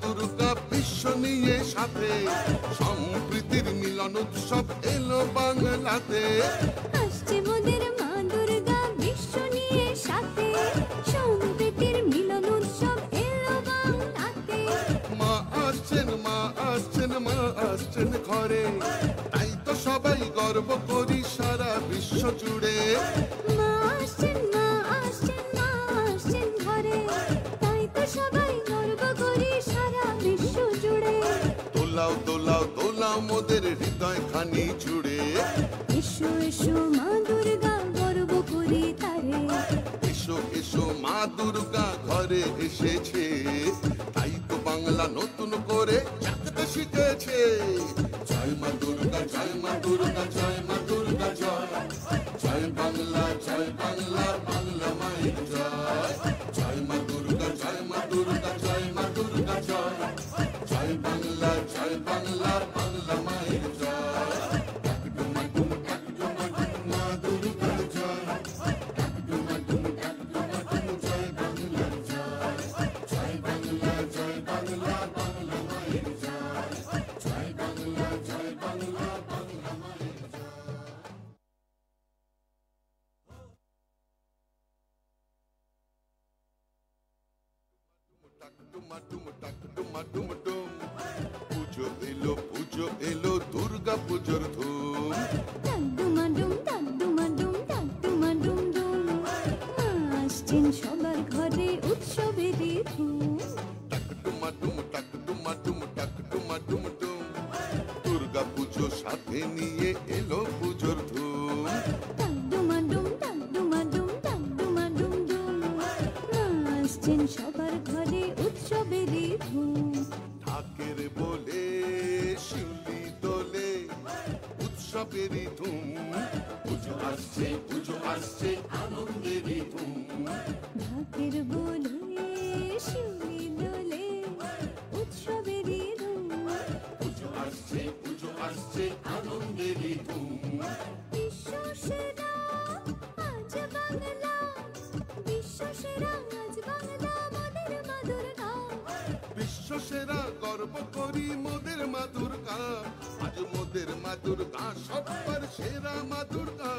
দুর্গা বিশ্ব নিয়ে সাথে, সম্প্রীতির মিলন উৎসব এলো বাংলাতে। আসছে মোদের মা দুর্গা বিশ্ব নিয়ে সাথে, সম্প্রীতির মিলন উৎসব এলো বাংলাতে। মা আসছেন, মা আসছেন, মা আসছেন ঘরে, তাই তো সবাই গর্ব করি সারা বিশ্ব জুড়ে। মা আসছেন, মা আসছেন, মা আসছেন ঘরে, তাই তো সবাই গর্ব করি সারা বিশ্ব জুড়ে। দোলাও দোলাও দোলাও মোদের হৃদয় খানি জুড়ে। এসো এসো মা দুর্গা গর্ব করি তারে, এসো এসো মা দুর্গা ঘরে এসেছে, তাই তো বাংলা নতুন করে জাগতে শিখেছে। জয় মা দুর্গা, জয় মা দুর্গা, জয় মা দুর্গা জয়। জয় বাংলা, জয় বাংলা, বাংলা মায়ের জয়। জয় মা দুর্গা, জয় মা দুর্গা, জয় মা দুর্গা জয়। জয় বাংলা, জয় বাংলা, বাংলা মায়ের জয়। ডাকডুমা ডুম, ডাকডুমা ডুম, মা দুর্গার জয়। ডাকডুমা ডুম, ডাকডুমা ডুম, জয় বাংলার জয়। জয় বাংলা, জয় বাংলা, বাংলা মায়ের জয়। জয় বাংলা, জয় বাংলা, বাংলা মায়ের জয়। ডাকডুমা ডুম, ডাকডুমা ডুম ডুম, পুজো এলো দুর্গা পুজোর ধুম। ডাকডুমাডুম ডাকডুমাডুম ডাকডুমাডুম ডুম, মা আসছেন সবার ঘরে উৎসবেরই ধুম। ডাকডুমা ডুম, ডাকডুমা ডুম, ডাকডুমা ডুম ডুম, দুর্গা পুজো সাথে নিয়ে এলো পুজোর ধুম। ডাকডুমাডুম ডাকডুমাডুম ডাকডুমাডুম ডুম, মা আসছেন সবার ঘরে উৎসবেরই ধুম। ঢাকের বলে শিউলি দোলে, উৎসবেরই ধুম। পুজো আসছে আনন্দেরই ধুম। ঢাকের বলে শিউলি দোলে, উৎসবেরই ধুম। পুজো আসছে আনন্দেরই ধুম। বিশ্ব সেরা আজ বাংলা, বিশ্ব সেরা আজ বাংলা মোদের মা দুর্গা। বিশ্ব সেরা গর্ব করি মোদের মা দুর্গা, আজ মোদের মা দুর্গা সবার সেরা মা দুর্গা।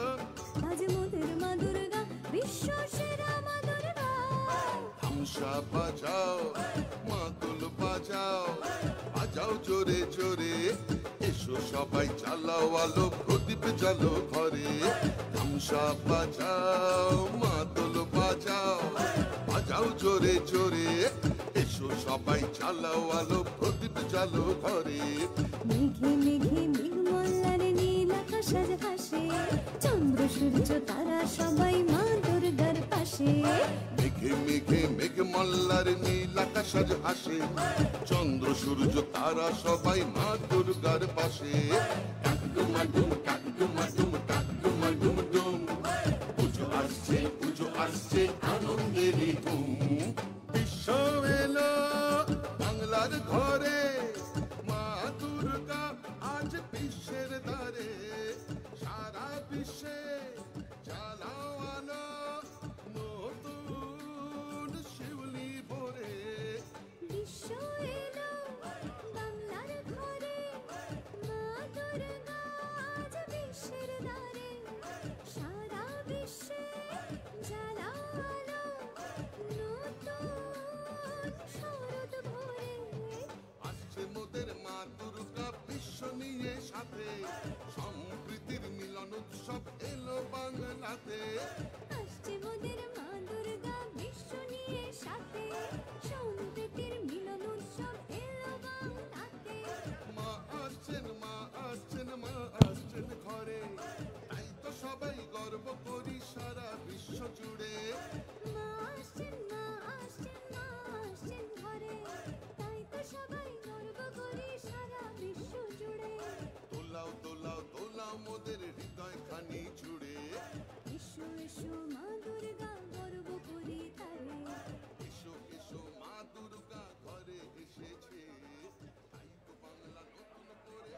আজ মোদের মা দুর্গা বিশ্ব সেরা মা দুর্গা। হামসা বাজাও, মাদল বাজাও, বাজাও জোরে জোরে, এসো সবাই চালাও আলো প্রদীপ জ্বালো ঘরে। হামসা বাজাও, মাদল বাজাও, বাজাও জোরে জোরে, এসো সবাই চালাও আলো প্রদীপ জ্বালো ঘরে। মেঘে মেঘে মেঘমল্লার নীল আকাশ আজ ভাসে, চন্দ্র সূর্য তারা সবাই মা দুর্গার পাশে। মেঘে মেঘে মেঘ মল্লার নীল আকাশ আজ হাসে, চন্দ্র সূর্য তারা সবাই মা দুর্গার পাশে। ডাকডুমা ডুম, ডাকডুমা ডুম, ডাকডুমা ডুম ডুম, পুজো আসছে আনন্দেরই ধুম। বিশ্ব এলো বাংলার ঘরে, মা দুর্গা আজ বিশ্বের দ্বারে। সারা বিশ্বে জ্বালাও আলো নতুন শিউলি ভরে। বিশ্ব এলো বাংলার ঘরে, মা দুর্গা আজ বিশ্বের দ্বারে। সারা বিশ্বে জ্বালাও আলো নতুন শরৎ ভরে। আসছে মোদের মা দুর্গা বিশ্ব নিয়ে সাথে, সম্প্রীতির মিলন উৎসব এলো বাংলাতে। আসছে মোদের মা দুর্গা বিশ্ব নিয়ে সাথে, সম্প্রীতির মিলন উৎসব এলো বাংলাতে। মা আসছেন, মা আসছেন, মা আসছেন ঘরে, তাই তো সবাই গর্ব করি সারা বিশ্ব জুড়ে। মা আসছেন, মা আসছেন, মা আসছেন ঘরে, তাই তো সবাই গর্ব করি সারা বিশ্ব জুড়ে। দোলাও দোলাও দোলাও মোদের হৃদয় খানি জুড়ে। এসো এসো মা দুর্গা গর্ব করি তারে, এসো এসো মা দুর্গা ঘরে এসেছে, তাই তো বাংলা নতুন করে।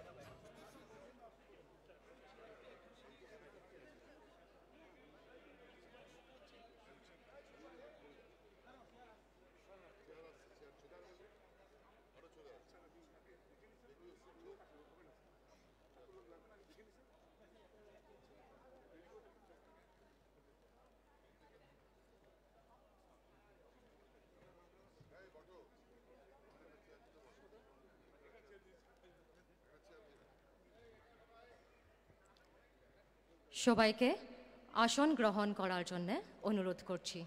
সবাইকে আসন গ্রহণ করার জন্য অনুরোধ করছি।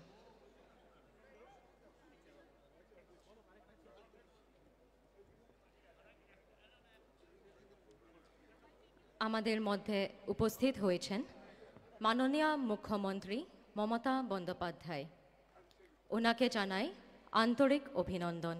আমাদের মধ্যে উপস্থিত হয়েছেন মাননীয় মুখ্যমন্ত্রী মমতা বন্দ্যোপাধ্যায়। ওনাকে জানাই আন্তরিক অভিনন্দন।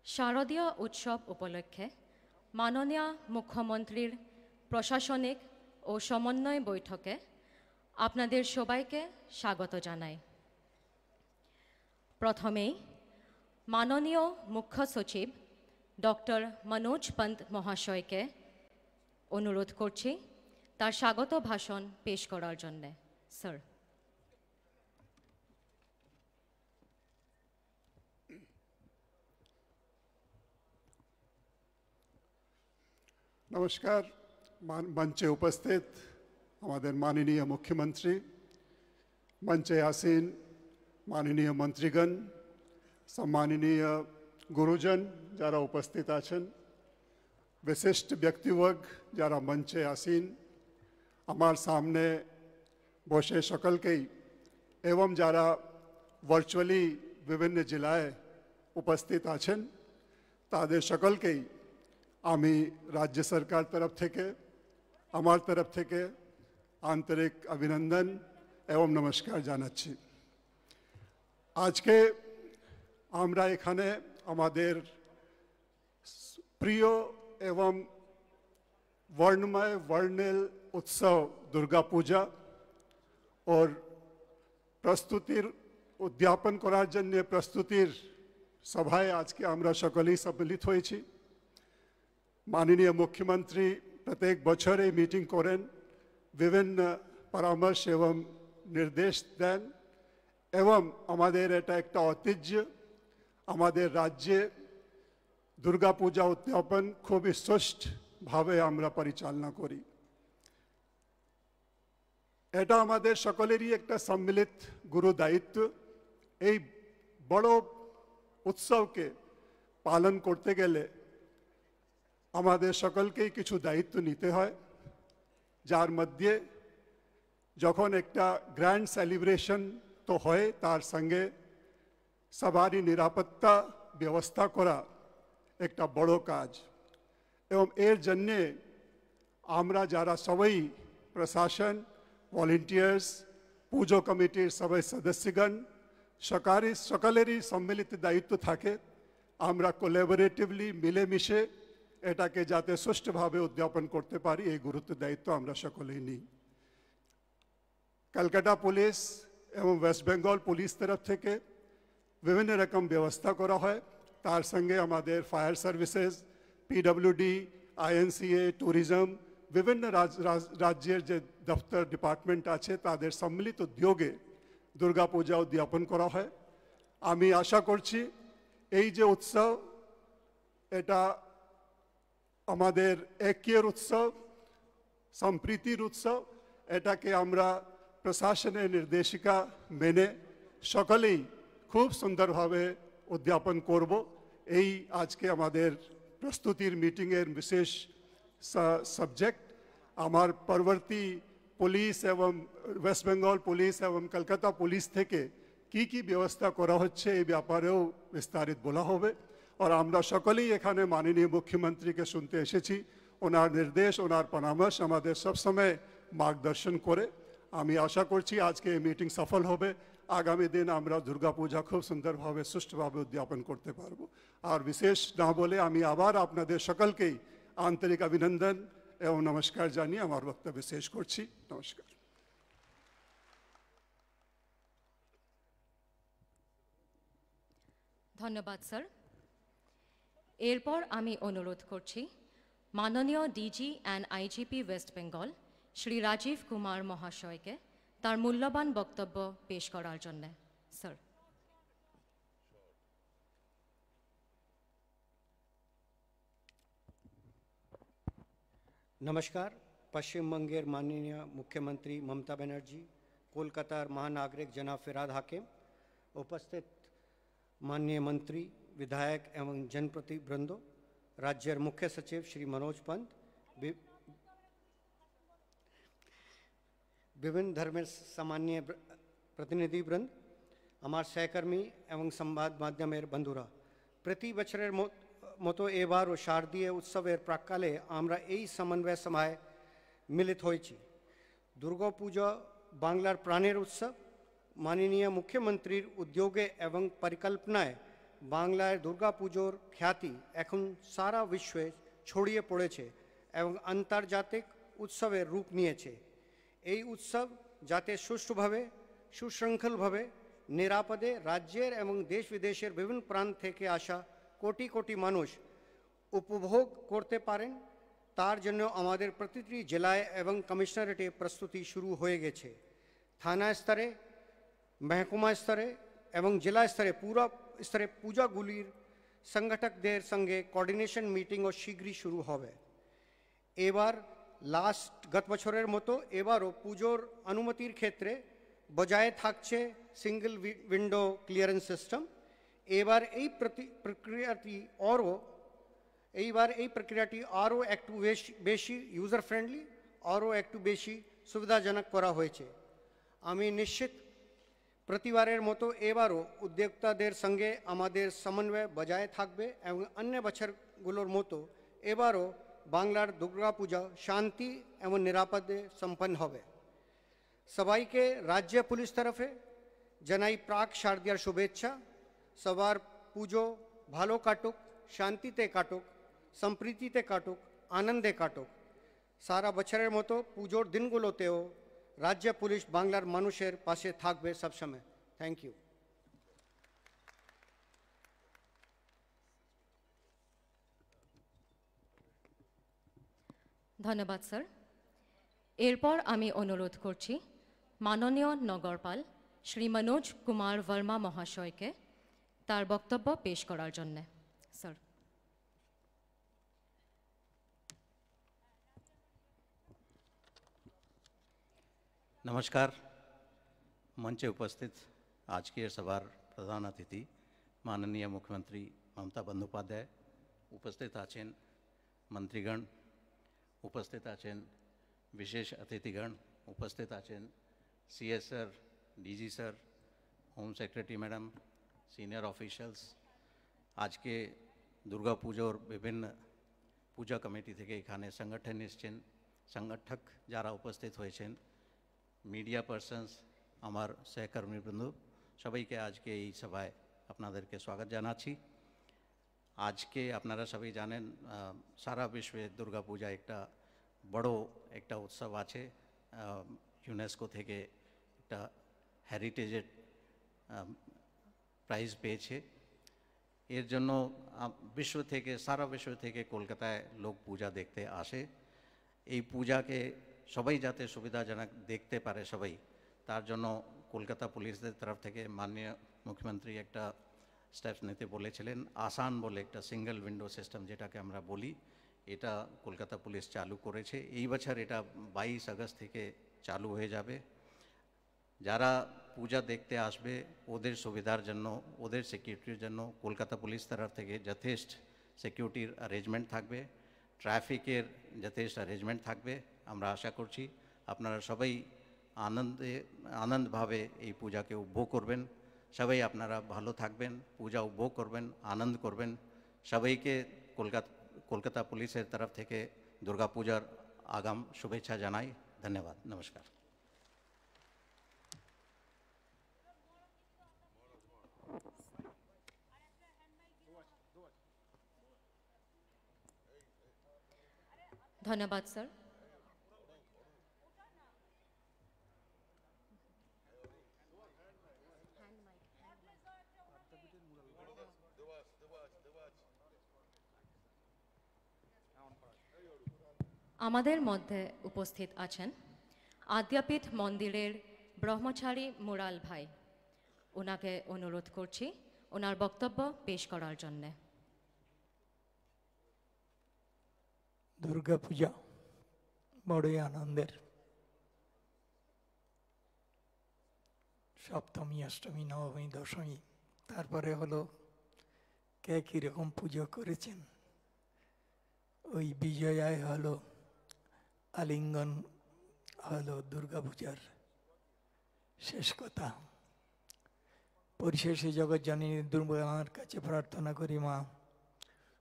শারদীয় উৎসব উপলক্ষে মাননীয় মুখ্যমন্ত্রীর প্রশাসনিক ও সমন্বয় বৈঠকে আপনাদের সবাইকে স্বাগত জানাই। প্রথমেই মাননীয় মুখ্য সচিব ডক্টর মনোজ পন্ত মহাশয়কে অনুরোধ করছি তার স্বাগত ভাষণ পেশ করার জন্য। স্যার। नमस्कार। मंचे उपस्थित हमारे माननीय मुख्यमंत्री, मंचे आसीन माननीय मंत्रीगण, सम्माननीय गुरुजन जरा उपस्थित आछन, विशिष्ट व्यक्तिवर्ग जरा मंचे आसीन, हमार सामने बसे सकलकेई एवं जरा वर्चुअली विभिन्न जिलाए उपस्थित आछन तादेर सकलकेई आमी राज्य सरकार तरफ थेके आमार तरफ थेके आंतरिक अभिनंदन एवं नमस्कार जानाচ্ছি। आज के आमरा एखाने आमादेर प्रिय एवं वर्णमय वर्णिल उत्सव दुर्गा पूजा और प्रस्तुतिर उद्यापन करार जन्य प्रस्तुतिर सभाय आज के आमरा सकलेई सम्मिलित हয়েছি। মাননীয় মুখ্যমন্ত্রী প্রত্যেক বছর এই মিটিং করেন, বিভিন্ন পরামর্শ এবং নির্দেশ দেন, এবং আমাদের এটা একটা ঐতিহ্য। আমাদের রাজ্যে দুর্গাপূজা উদযাপন খুবই সুষ্ঠুভাবে আমরা পরিচালনা করি। এটা আমাদের সকলেরই একটা সম্মিলিত গুরু দায়িত্ব। এই বড় উৎসবকে পালন করতে গেলে আমাদের সকলকেই কিছু দায়িত্ব নিতে হয়, যার মধ্যে যখন একটা গ্র্যান্ড সেলিব্রেশন তো হয়, তার সঙ্গে সবারই নিরাপত্তা ব্যবস্থা করা একটা বড় কাজ। এবং এর জন্যে আমরা যারা সবাই প্রশাসন, ভলেন্টিয়ার্স, পুজো কমিটির সবাই সদস্যগণ সকলেরই সম্মিলিত দায়িত্ব থাকে। আমরা কোলাবোরেটিভলি মিলেমিশে এটাকে যাতে সুষ্ঠুভাবে উদযাপন করতে পারি, এই গুরুত্ব দায়িত্ব আমরা সকলেই নিই। কলকাতা পুলিশ এবং ওয়েস্ট বেঙ্গল পুলিশ তরফ থেকে বিভিন্ন রকম ব্যবস্থা করা হয়। তার সঙ্গে আমাদের fire services, PWD, INCA, tourism, বিভিন্ন রাজ্যের যে দপ্তর ডিপার্টমেন্ট আছে তাদের সম্মিলিত উদ্যোগে দুর্গাপূজা উদযাপন করা হয়। আমি আশা করছি এই যে উৎসব, এটা আমাদের ঐক্যের উৎসব, সম্প্রীতির উৎসব। এটাকে আমরা প্রশাসনের নির্দেশিকা মেনে সকলেই খুব সুন্দরভাবে উদযাপন করব। এই আজকে আমাদের প্রস্তুতির মিটিংয়ের বিশেষ সাবজেক্ট। আমার পরবর্তী পুলিশ এবং ওয়েস্ট বেঙ্গল পুলিশ এবং কলকাতা পুলিশ থেকে কি ব্যবস্থা করা হচ্ছে এই ব্যাপারেও বিস্তারিত বলা হবে। আর আমরা সকলেই এখানে মাননীয় মুখ্যমন্ত্রীকে শুনতে এসেছি। ওনার নির্দেশ, ওনার পরামর্শ আমাদের সবসময় মার্গদর্শন করে। আমি আশা করছি আজকে এই মিটিং সফল হবে। আগামী দিন আমরা দুর্গাপূজা খুব সুন্দরভাবে সুষ্ঠুভাবে উদযাপন করতে পারবো। আর বিশেষ না বলে আমি আবার আপনাদের সকলকেই আন্তরিক অভিনন্দন এবং নমস্কার জানিয়ে আমার বক্তব্য শেষ করছি। নমস্কার। ধন্যবাদ স্যার। এরপর আমি অনুরোধ করছি মাননীয় DG and IGP West Bengal Shri Rajeev Kumar মহাশয়কে তার মূল্যবান বক্তব্য পেশ করার জন্য। স্যার। नमस्कार। पश्चिम बंगेर माननीय मुख्यमंत्री ममता बनर्जी, कोलकातार महानागरिक जनाब फिराद हाकिम, उपस्थित माननीय मंत्री, विधायक एवं जनप्रतिनिधिवृंदो, राज्य मुख्य सचिव श्री मनोज पंत, विभिन्न धर्मेर सामान्य प्रतिनिधिवृंद, आमार सहकर्मी एवं संबाद माध्यमेर बंधुरा, प्रति बछरेर मतो एबारो शारदीय उत्सवेर प्राक्काले आमरा एई समन्वय सभाय मिलित हयेछि। दुर्गा पूजा बांगलार प्राणेर उत्सव। माननीय मुख्यमंत्रीर उद्योगे एवं परिकल्पनाय बांगलार दुर्गा पुजोर ख्याति एखन सारा विश्वे छड़िए पड़ेছে এবং আন্তর্জাতিক উৎসবের রূপ নিয়েছে। এই উৎসব যাতে সুষ্ঠুভাবে, সুশৃঙ্খলভাবে, নিরাপদে রাজ্যের এবং দেশ বিদেশের বিভিন্ন প্রান্ত থেকে আসা কোটি কোটি মানুষ উপভোগ করতে পারেন, তার জন্য আমাদের প্রতিটি জেলায় এবং কমিশনারেটে প্রস্তুতি শুরু হয়ে গেছে। থানা স্তরে, মহকুমা স্তরে এবং জেলা স্তরে পুরো স্তরে পূজাগুলির সংগঠকদের সঙ্গে কোঅর্ডিনেশন মিটিংও শীঘ্রই শুরু হবে। এবার গত বছরের মতো এবারও পুজোর অনুমতির ক্ষেত্রে বজায় থাকছে সিঙ্গল উইন্ডো ক্লিয়ারেন্স সিস্টেম। এবার এই প্রক্রিয়াটি আরও একটু বেশি ইউজার ফ্রেন্ডলি, আরও একটু বেশি সুবিধাজনক করা হয়েছে। আমি নিশ্চিত প্রতিবারের মতো এবারও উদ্যোক্তাদের সঙ্গে আমাদের সমন্বয় বজায় থাকবে এবং অন্য বছরগুলোর মতো এবারও বাংলার দুর্গাপূজা শান্তি এবং নিরাপদে সম্পন্ন হবে। সবাইকে রাজ্য পুলিশ তরফে জানাই প্রাক শারদীয়ার শুভেচ্ছা। সবার পুজো ভালো কাটুক, শান্তিতে কাটুক, সম্প্রীতিতে কাটুক, আনন্দে কাটুক। সারা বছরের মতো পুজোর দিনগুলোতেও রাজ্য পুলিশ বাংলার মানুষের পাশে থাকবে সবসময়। Thank you. ধন্যবাদ স্যার। এরপর আমি অনুরোধ করছি মাননীয় নগরপাল শ্রী মনোজ কুমার বর্মা মহাশয়কে তার বক্তব্য পেশ করার জন্যে। স্যার। नमस्कार। मंचे उपस्थित आज के सभार प्रधान अतिथि माननीय मुख्यमंत्री ममता बंदोपाध्याय, उपस्थित आছেন मंत्रीगण, उपस्थित आছেন विशेष अतिथिगण, उपस्थित आছেন CS sir, DG sir, home secretary madam, senior officials, आज के दुर्गा पूजोर विभिन्न पूजा कमिटी থেকে এখানে সংগঠন এসেছেন, সংগঠক যারা উপস্থিত হয়েছেন, मीडिया पार्सन्स, আমার सहकर्मीबृंद, সবাইকে আজকে এই সভায় আপনাদেরকে স্বাগত জানাচ্ছি। আজকে আপনারা সবাই জানেন সারা বিশ্বে দুর্গা পূজা একটা বড় একটা উৎসব আছে, ইউনেস্কো থেকে একটা হেরিটেজের প্রাইজ পেয়েছে। এর জন্য বিশ্ব থেকে, সারা বিশ্ব থেকে কলকাতায় লোক পূজা দেখতে আসে। এই পূজাকে সবাই যাতে সুবিধাজনক দেখতে পারে সবাই, তার জন্য কলকাতা পুলিশের তরফ থেকে মাননীয় মুখ্যমন্ত্রী একটা স্টেপস নিতে বলেছিলেন। আসান বলে একটা সিঙ্গেল উইন্ডো সিস্টেম যেটাকে আমরা বলি, এটা কলকাতা পুলিশ চালু করেছে। এই বছর এটা 22 আগস্ট থেকে চালু হয়ে যাবে। যারা পূজা দেখতে আসবে ওদের সুবিধার জন্য, ওদের সিকিউরিটির জন্য কলকাতা পুলিশ তরফ থেকে যথেষ্ট সিকিউরিটির অ্যারেঞ্জমেন্ট থাকবে, ট্রাফিকের যথেষ্ট অ্যারেঞ্জমেন্ট থাকবে। আমরা আশা করছি আপনারা সবাই আনন্দভাবে এই পূজাকে উপভোগ করবেন। সবাই আপনারা ভালো থাকবেন, পূজা উপভোগ করবেন, আনন্দ করবেন। সবাইকে কলকাতা পুলিশের তরফ থেকে দুর্গা পূজার আগাম শুভেচ্ছা জানাই। ধন্যবাদ, নমস্কার। ধন্যবাদ স্যার। আমাদের মধ্যে উপস্থিত আছেন আদ্যাপীঠ মন্দিরের ব্রহ্মচারী মুরাল ভাই। ওনাকে অনুরোধ করছি ওনার বক্তব্য পেশ করার জন্যে। দুর্গা পূজা বড়ই আনন্দের। সপ্তমী, অষ্টমী, নবমী, দশমী, তারপরে হলো কে কীরকম পুজো করেছেন। ওই বিজয়ায় হলো আলিঙ্গন হলো দুর্গা পূজার শেষ কথা। পরিশেষে জগৎজননী দুর্গার কাছে প্রার্থনা করি, মা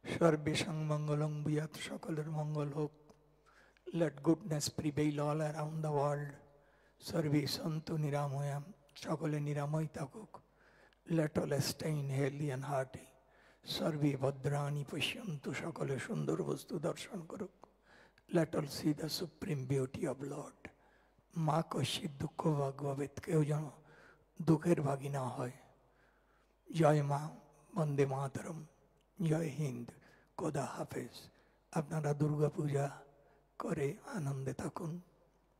সর্বেষাং মঙ্গলং ভূয়াৎ, সকলের মঙ্গল হোক। Let goodness prevail all around the world. সর্বে সন্তু নিরাময়াম, সকলে নিরাময় থাকুক। Let all stay healthy and hearty. সর্বে ভদ্রাণী পশ্যন্তু, সকলে সুন্দর বস্তু দর্শন করুক। Let all see the supreme beauty of lord. মা কশ্চিৎ দুঃখ ভাগবেদ, কেউ যেন দুঃখের ভাগী না হয়। জয় মা, বন্দে মাতরম, জয় হিন্দ, খোদা হাফেজ। আপনারা দুর্গা পূজা করে আনন্দে থাকুন।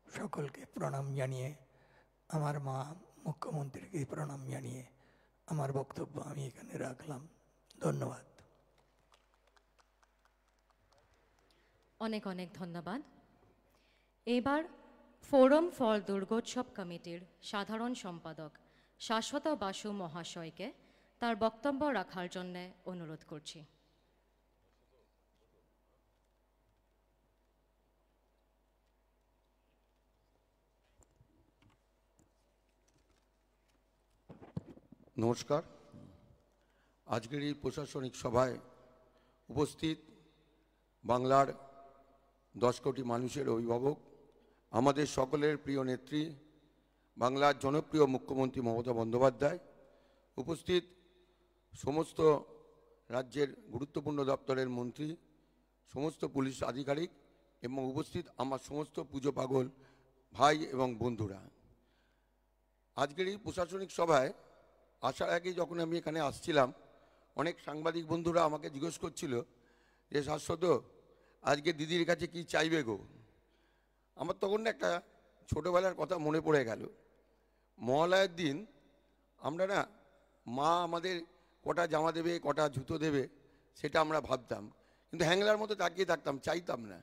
সকলকে প্রণাম জানিয়ে, আমার মা মুখ্যমন্ত্রীকে প্রণাম জানিয়ে আমার বক্তব্য আমি এখানে রাখলাম। ধন্যবাদ। অনেক অনেক ধন্যবাদ। এবার ফোরাম ফর দুর্গোৎসব কমিটির সাধারণ সম্পাদক শাশ্বত বাসু মহাশয়কে তার বক্তব্য রাখার জন্য অনুরোধ করছি। নমস্কার। আজকের এই প্রশাসনিক সভায় উপস্থিত বাংলার 10 কোটি মানুষের অভিভাবক, আমাদের সকলের প্রিয় নেত্রী, বাংলার জনপ্রিয় মুখ্যমন্ত্রী মমতা বন্দ্যোপাধ্যায়, উপস্থিত সমস্ত রাজ্যের গুরুত্বপূর্ণ দপ্তরের মন্ত্রী, সমস্ত পুলিশ আধিকারিক এবং উপস্থিত আমার সমস্ত পুজো পাগল ভাই এবং বন্ধুরা, আজকের এই প্রশাসনিক সভায় আসার আগে যখন আমি এখানে আসছিলাম, অনেক সাংবাদিক বন্ধুরা আমাকে জিজ্ঞেস করছিল যে শাশ্বত, আজকে দিদির কাছে কি চাইবে গো। আমার তখন না একটা ছোটোবেলার কথা মনে পড়ে গেল। মহালয়ার দিন আমরা না মা আমাদের কটা জামা দেবে, কটা জুতো দেবে, সেটা আমরা ভাবতাম, কিন্তু হ্যাংলার মতো তাকিয়ে থাকতাম, চাইতাম না।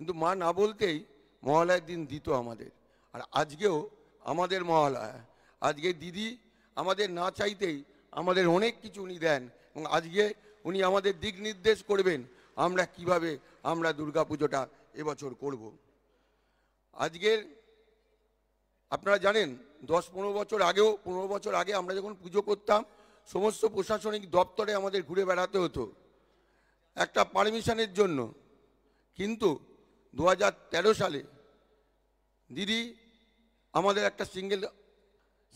কিন্তু মা না বলতেই মহালয়ার দিন দিত আমাদের। আর আজকেও আমাদের মহালয়া, আজকে দিদি আমাদের না চাইতেই আমাদের অনেক কিছু উনি দেন, এবং আজকে উনি আমাদের দিক নির্দেশ করবেন আমরা কিভাবে আমরা দুর্গা পুজোটা এবছর করব। আজকের আপনারা জানেন 10-15 বছর আগেও, 15 বছর আগে আমরা যখন পুজো করতাম সমস্ত প্রশাসনিক দপ্তরে আমাদের ঘুরে বেড়াতে হতো একটা পারমিশনের জন্য। কিন্তু 2013 সালে দিদি আমাদের একটা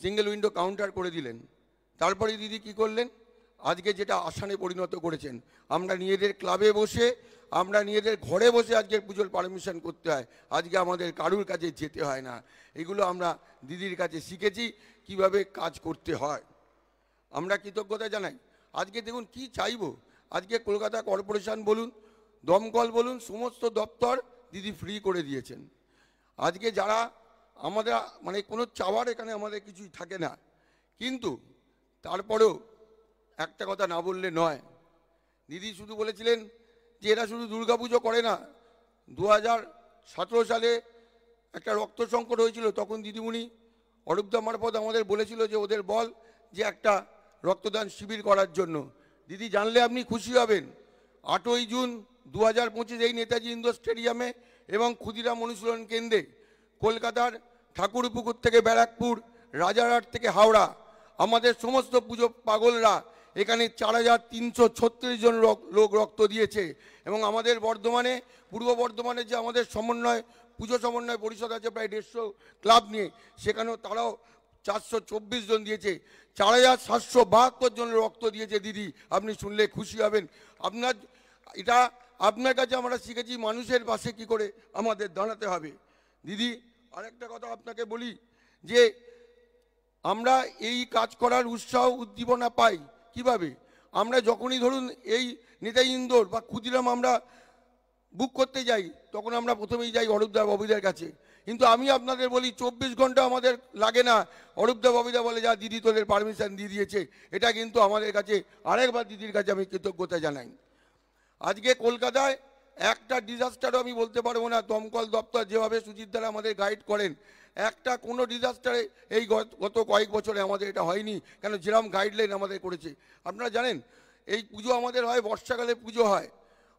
সিঙ্গেল উইন্ডো কাউন্টার করে দিলেন। তারপরে দিদি কি করলেন, আজকে যেটা আসানে পরিণত করেছেন, আমরা নিজেদের ক্লাবে বসে, আমরা নিজেদের ঘরে বসে আজকের পুজোর পারমিশন করতে হয়, আজকে আমাদের কারুর কাছে যেতে হয় না। এগুলো আমরা দিদির কাছে শিখেছি কিভাবে কাজ করতে হয়। আমরা কৃতজ্ঞতা জানাই। আজকে দেখুন কি চাইবো, আজকে কলকাতা কর্পোরেশন বলুন, দমকল বলুন, সমস্ত দপ্তর দিদি ফ্রি করে দিয়েছেন। আজকে যারা আমাদের মানে কোনো চাওয়ার এখানে আমাদের কিছুই থাকে না, কিন্তু তারপরেও একটা কথা না বললে নয়। দিদি শুধু বলেছিলেন যে এরা শুধু দুর্গাপুজো করে না। 2017 সালে একটা রক্ত সংকট হয়েছিল, তখন দিদিমণি অরূপদা মারফত আমাদের বলেছিল যে ওদের বল যে একটা রক্তদান শিবির করার জন্য। দিদি জানলে আপনি খুশি হবেন, 8ই জুন 2025 এই নেতাজি ইন্ডোর স্টেডিয়ামে এবং ক্ষুদিরাম অনুশীলন কেন্দ্রে, কলকাতার ঠাকুরপুকুর থেকে ব্যারাকপুর, রাজারহাট থেকে হাওড়া, আমাদের সমস্ত পুজো পাগলরা এখানে 4336 জন লোক রক্ত দিয়েছে। এবং আমাদের বর্ধমানে, পূর্ব বর্ধমানে যে আমাদের সমন্বয় পুজো সমন্বয় পরিষদ আছে প্রায় 150 ক্লাব নিয়ে, সেখানেও তারাও 424 জন দিয়েছে। 4772 জন রক্ত দিয়েছে দিদি, আপনি শুনলে খুশি হবেন। এটা আপনার কাছে আমরা শিখেছি মানুষের পাশে কি করে আমাদের দাঁড়াতে হবে। দিদি আরেকটা কথা আপনাকে বলি, যে আমরা এই কাজ করার উৎসাহ উদ্দীপনা পাই কিভাবে। আমরা যখনই ধরুন এই নেতাজি ইন্দোর বা ক্ষুদিরাম আমরা বুক করতে যাই, তখন আমরা প্রথমেই যাই অরূপদা ববিদার কাছে। কিন্তু আমি আপনাদের বলি 24 ঘন্টা আমাদের লাগে না, অরূপদা ববিদা বলে যা দিদি তোদের পারমিশন দিয়ে দিয়েছে। এটা কিন্তু আমাদের কাছে আরেকবার দিদির কাছে আমি কৃতজ্ঞতা জানাই। আজকে কলকাতায় একটা ডিজাস্টারও আমি বলতে পারবো না, দমকল দপ্তর যেভাবে সুজিত দ্বারা আমাদের গাইড করেন, একটা কোনো ডিজাস্টারে এই গত কয়েক বছরে আমাদের এটা হয়নি, কেন যেরকম গাইডলাইন আমাদের করেছে। আপনারা জানেন এই পুজো আমাদের হয় বর্ষাকালে পুজো হয়,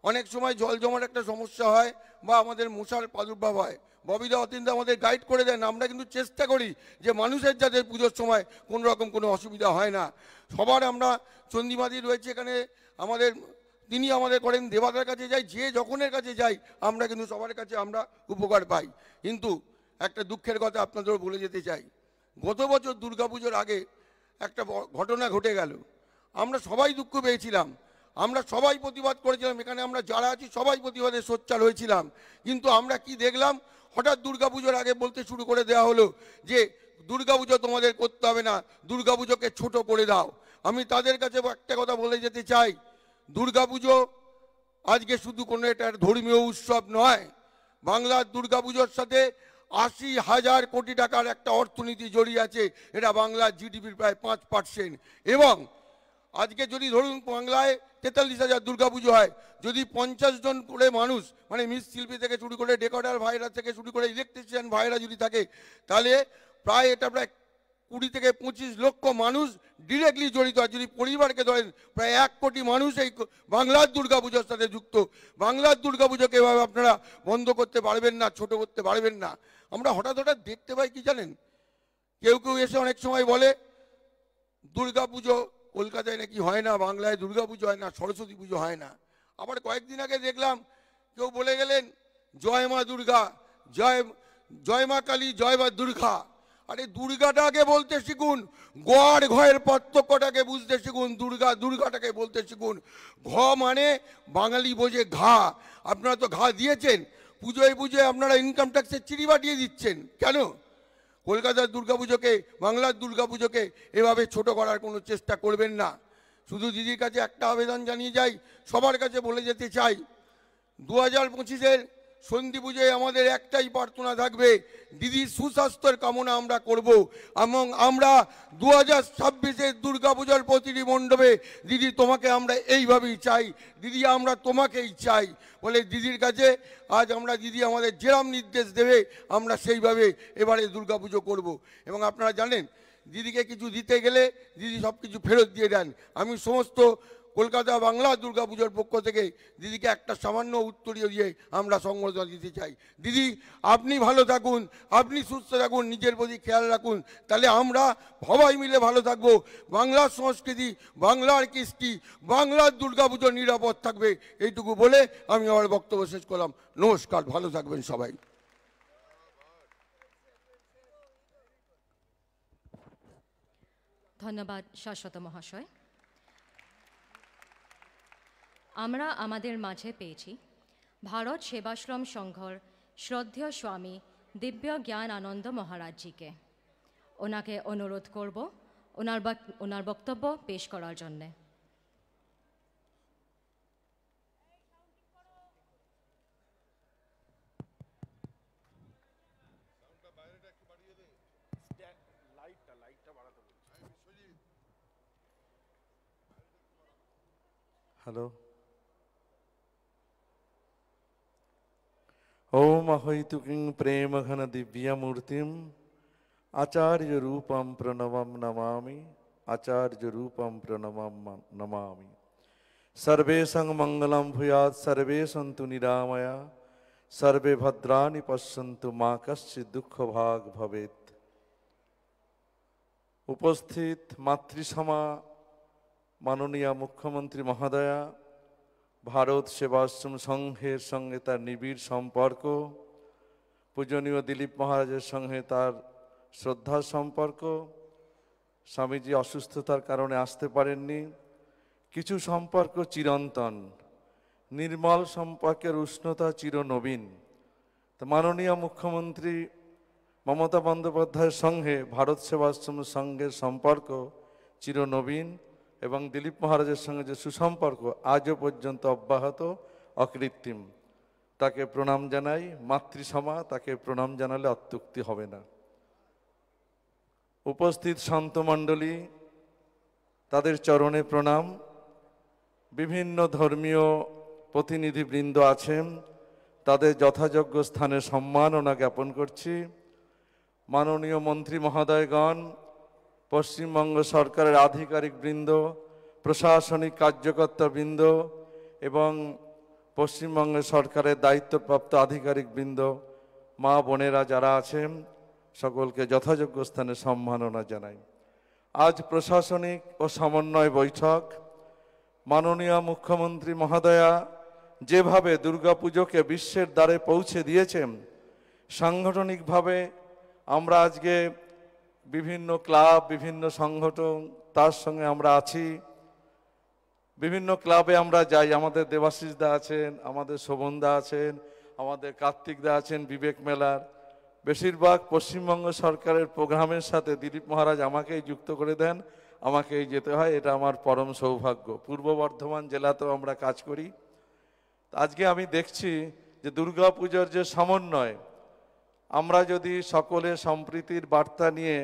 অনেক সময় জল জমার একটা সমস্যা হয় বা আমাদের মশার প্রাদুর্ভাব হয়। ববিদা অতীন্দা আমাদের গাইড করে দেন, আমরা কিন্তু চেষ্টা করি যে মানুষের যাতে পুজোর সময় কোনো রকম কোনো অসুবিধা হয় না। সবার আমরা চন্দিমাদি রয়েছে এখানে আমাদের, তিনি আমাদের করেন, দেবাদার কাছে যাই, যে যখনের কাছে যাই আমরা কিন্তু সবার কাছে আমরা উপকার পাই। কিন্তু একটা দুঃখের কথা আপনাদেরও বলে যেতে চাই, গত বছর দুর্গাপুজোর আগে একটা ঘটনা ঘটে গেল। আমরা সবাই দুঃখ পেয়েছিলাম, আমরা সবাই প্রতিবাদ করেছিলাম, এখানে আমরা যারা আছি সবাই প্রতিবাদে সোচ্চার হয়েছিলাম। কিন্তু আমরা কি দেখলাম, হঠাৎ দুর্গাপুজোর আগে বলতে শুরু করে দেওয়া হলো যে দুর্গাপুজো তোমাদের করতে হবে না, দুর্গাপুজোকে ছোট করে দাও। আমি তাদের কাছে একটা কথা বলে যেতে চাই, দুর্গাপুজো আজকে শুধু কোনো একটা ধর্মীয় উৎসব নয়। বাংলার দুর্গাপুজোর সাথে 80,000 কোটি টাকার একটা অর্থনীতি জড়িয়ে আছে, এটা বাংলার জিডিপির প্রায় 5%। এবং আজকে যদি ধরুন বাংলায় 43,000 দুর্গাপুজো হয়, যদি 50 জন করে মানুষ মানে মৃৎশিল্পী থেকে শুরু করে ডেকোরেটর ভাইরা থেকে শুরু করে ইলেকট্রিশিয়ান ভাইরা যদি থাকে, তাহলে প্রায় এটা প্রায় 20 থেকে 25 লক্ষ মানুষ ডিরেক্টলি জড়িত। আর যদি পরিবারকে ধরেন প্রায় 1 কোটি মানুষ এই বাংলার দুর্গাপুজোর সাথে যুক্ত। বাংলার দুর্গাপুজোকে এভাবে আপনারা বন্ধ করতে পারবেন না, ছোট করতে পারবেন না। আমরা হঠাৎ হঠাৎ দেখতে পাই কি জানেন, কেউ কেউ এসে অনেক সময় বলে দুর্গাপুজো কলকাতায় নাকি হয় না, বাংলায় দুর্গাপুজো হয় না, সরস্বতী পুজো হয় না। আবার কয়েকদিন আগে দেখলাম কেউ বলে গেলেন জয় মা দুর্গা, জয় মা কালী, জয় মা দুর্গা। আরে দুর্গাটাকে বলতে শিখুন, গড় ঘয়ের পার্থক্যটাকে বুঝতে শিখুন, দুর্গাটাকে বলতে শিখুন। ঘ মানে বাঙালি বোঝে ঘা। আপনারা তো ঘা দিয়েছেন, পুজোয় আপনারা ইনকাম ট্যাক্সের চিড়ি বাটিয়ে দিচ্ছেন কেন? কলকাতার দুর্গাপুজোকে, বাংলার দুর্গাপুজোকে এভাবে ছোট করার কোনো চেষ্টা করবেন না। শুধু দিদির কাছে একটা আবেদন জানিয়ে যাই, সবার কাছে বলে যেতে চাই, 2025-এর সন্ধি পুজোয় আমাদের একটাই প্রার্থনা থাকবে, দিদির সুস্বাস্থ্যের কামনা আমরা করব এবং আমরা 2026-এর দুর্গাপূজার প্রতিটি মণ্ডপে দিদি তোমাকে আমরা এইভাবেই চাই, দিদি আমরা তোমাকেই চাই বলে দিদির কাছে আজ আমরা দিদি আমাদের যেরম নির্দেশ দেবে আমরা সেইভাবে এবারে দুর্গাপুজো করব। এবং আপনারা জানেন দিদিকে কিছু দিতে গেলে দিদি সব কিছু ফেরত দিয়ে দেন। আমি সমস্ত কলকাতা বাংলা দুর্গাপুজোর পক্ষ থেকে দিদিকে একটা সামান্য উত্তরীয় দিয়ে আমরা সংবর্ধনা দিতে চাই। দিদি আপনি ভালো থাকুন, আপনি সুস্থ থাকুন, নিজের প্রতি খেয়াল রাখুন, তাহলে আমরা সবাই মিলে ভালো থাকবো। বাংলার সংস্কৃতি, বাংলার কৃষ্টি, বাংলার দুর্গাপুজো নিরাপদ থাকবে, এইটুকু বলে আমি আমার বক্তব্য শেষ করলাম। নমস্কার, ভালো থাকবেন সবাই। ধন্যবাদ শাশ্বত মহাশয়। আমরা আমাদের মাঝে পেয়েছি ভারত সেবাশ্রম সংঘর শ্রদ্ধেয় স্বামী দিব্য জ্ঞান আনন্দ মহারাজজিকে। ওনাকে অনুরোধ করব ওনার বক্তব্য পেশ করার জন্যে। হ্যালো, ओम अहैतुकिं प्रेम घन दिव्यमूर्तिम आचार्य रूपम प्रणवम नमामि, आचार्य रूपम प्रणवम नमामि। सर्वेषां मंगलम भूयात्, सर्वे सन्तु निरामया, सर्वे भद्राणि पश्यन्तु मा कश्चित् दुःख भाग भवेत्। उपस्थित मातृसमा माननीय मुख्यमंत्री महोदया, ভারত সেবাশ্রম সংঘের সঙ্গে তার নিবিড় সম্পর্ক, পূজনীয় দিলীপ মহারাজের সঙ্গে তার শ্রদ্ধার সম্পর্ক। স্বামীজি অসুস্থতার কারণে আসতে পারেননি। কিছু সম্পর্ক চিরন্তন, নির্মল সম্পর্কের উষ্ণতা চিরনবীন। তো মাননীয় মুখ্যমন্ত্রী মমতা বন্দ্যোপাধ্যায়ের সঙ্গে ভারত সেবাশ্রম সংঘের সম্পর্ক চিরনবীন এবং দিলীপ মহারাজের সঙ্গে যে সুসম্পর্ক আজও পর্যন্ত অব্যাহত, অকৃত্রিম। তাকে প্রণাম জানাই। মাতৃসমা, তাকে প্রণাম জানালে অত্যুক্তি হবে না। উপস্থিত সন্তমণ্ডলী, তাদের চরণে প্রণাম। বিভিন্ন ধর্মীয় প্রতিনিধিবৃন্দ আছেন, তাদের যথাযোগ্য স্থানে সম্মাননা জ্ঞাপন করছি। মাননীয় মন্ত্রী মহোদয়গণ, পশ্চিমবঙ্গ সরকারের আধিকারিক বৃন্দ, প্রশাসনিক কার্যকর্তা বৃন্দ এবং পশ্চিমবঙ্গ সরকারের দায়িত্বপ্রাপ্ত আধিকারিক বৃন্দ, মা বোনেরা যারা আছেন, সকলকে যথাযোগ্য স্থানে সম্মাননা জানাই। আজ প্রশাসনিক ও সমন্বয় বৈঠক। মাননীয় মুখ্যমন্ত্রী মহোদয়া যেভাবে দুর্গাপুজোকে বিশ্বের দ্বারে পৌঁছে দিয়েছেন, সাংগঠনিকভাবে আমরা আজকে বিভিন্ন ক্লাব, বিভিন্ন সংগঠন, তার সঙ্গে আমরা আছি। বিভিন্ন ক্লাবে আমরা যাই, আমাদের দেবাশিস দা আছেন, আমাদের শোভনদা আছেন, আমাদের কার্তিক দা আছেন বিবেক মেলার। বেশিরভাগ পশ্চিমবঙ্গ সরকারের প্রোগ্রামের সাথে দিলীপ মহারাজ আমাকেই যুক্ত করে দেন, আমাকেই যেতে হয়, এটা আমার পরম সৌভাগ্য। পূর্ব বর্ধমান জেলাতেও আমরা কাজ করি। আজকে আমি দেখছি যে দুর্গাপুজোর যে সমন্বয়, আমরা যদি সকলে সম্প্রীতির বার্তা নিয়ে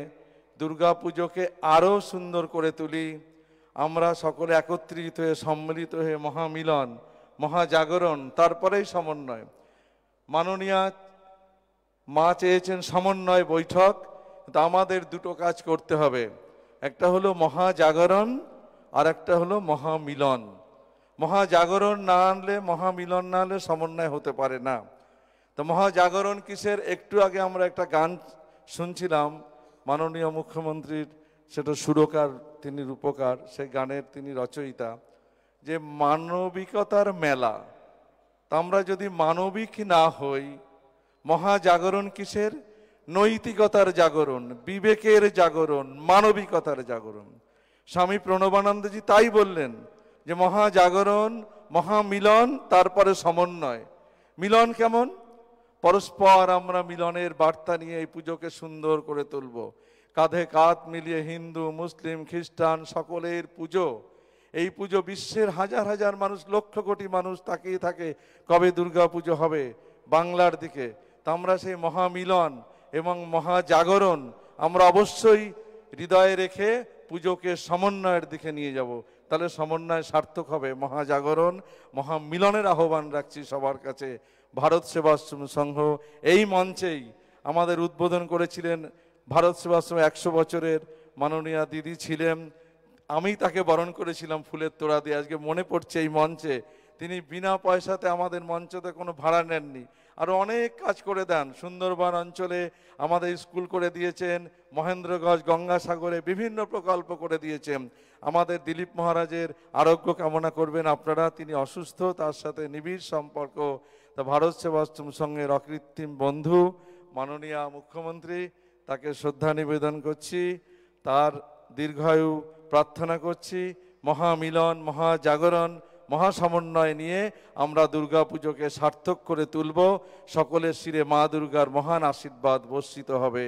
দুর্গাপুজোকে আরও সুন্দর করে তুলি, আমরা সকলে একত্রিত হয়ে সম্মিলিত হয়ে মহামিলন, মহাজাগরণ, তারপরেই সমন্বয়। মাননীয়া মা চেয়েছেন সমন্বয় বৈঠক, কিন্তু আমাদের দুটো কাজ করতে হবে। একটা হলো মহাজাগরণ, আর একটা হলো মহামিলন। মহাজাগরণ না আনলে, মহামিলন না আনলে সমন্বয় হতে পারে না। তো মহাজাগরণ কিসের? একটু আগে আমরা একটা গান শুনছিলাম মাননীয় মুখ্যমন্ত্রীর, সেটা সুরকার তিনি, রূপকার, সেই গানের তিনি রচয়িতা, যে মানবিকতার মেলা। তা আমরা যদি মানবিক না হই, মহাজাগরণ কিসের? নৈতিকতার জাগরণ, বিবেকের জাগরণ, মানবিকতার জাগরণ। স্বামী প্রণবানন্দজি তাই বললেন যে মহাজাগরণ, মহামিলন, তারপরে সমন্বয়। মিলন কেমন? পরস্পর আমরা মিলনের বার্তা নিয়ে এই পুজোকে সুন্দর করে তুলব। কাঁধে কাঁধ মিলিয়ে হিন্দু, মুসলিম, খ্রিস্টান সকলের পুজো, এই পুজো বিশ্বের হাজার হাজার মানুষ, লক্ষ কোটি মানুষ তাকিয়ে থাকে কবে দুর্গা পুজো হবে বাংলার দিকে। তা আমরা সেই মহামিলন এবং মহাজাগরণ আমরা অবশ্যই হৃদয়ে রেখে পুজোকে সমন্বয়ের দিকে নিয়ে যাব। তাহলে সমন্বয় সার্থক হবে। মহাজাগরণ মহামিলনের আহ্বান রাখছি সবার কাছে। ভারত সেবাশ্রম সংঘ এই মঞ্চেই আমাদের উদ্বোধন করেছিলেন। ভারত সেবাশ্রম 100 বছরের মাননীয়া দিদি ছিলেন, আমি তাকে বরণ করেছিলাম ফুলের তোড়া দিয়ে। আজকে মনে পড়ছে এই মঞ্চে তিনি বিনা পয়সাতে আমাদের মঞ্চতে কোনো ভাড়া নেননি, আরও অনেক কাজ করে দেন। সুন্দরবন অঞ্চলে আমাদের স্কুল করে দিয়েছেন, মহেন্দ্রগঞ্জ গঙ্গাসাগরে বিভিন্ন প্রকল্প করে দিয়েছেন। আমাদের দিলীপ মহারাজের আরোগ্য কামনা করবেন আপনারা, তিনি অসুস্থ, তার সাথে নিবিড় সম্পর্ক। তা ভারত সেবাশ্রম সংঘের অকৃত্রিম বন্ধু মাননীয় মুখ্যমন্ত্রী, তাকে শ্রদ্ধা নিবেদন করছি, তার দীর্ঘায়ু প্রার্থনা করছি। মহামিলন মহাজাগরণ মহাসমন্বয় নিয়ে আমরা দুর্গা পুজোকে সার্থক করে তুলব। সকলের শিরে মা দুর্গার মহান আশীর্বাদ বর্ষিত হবে।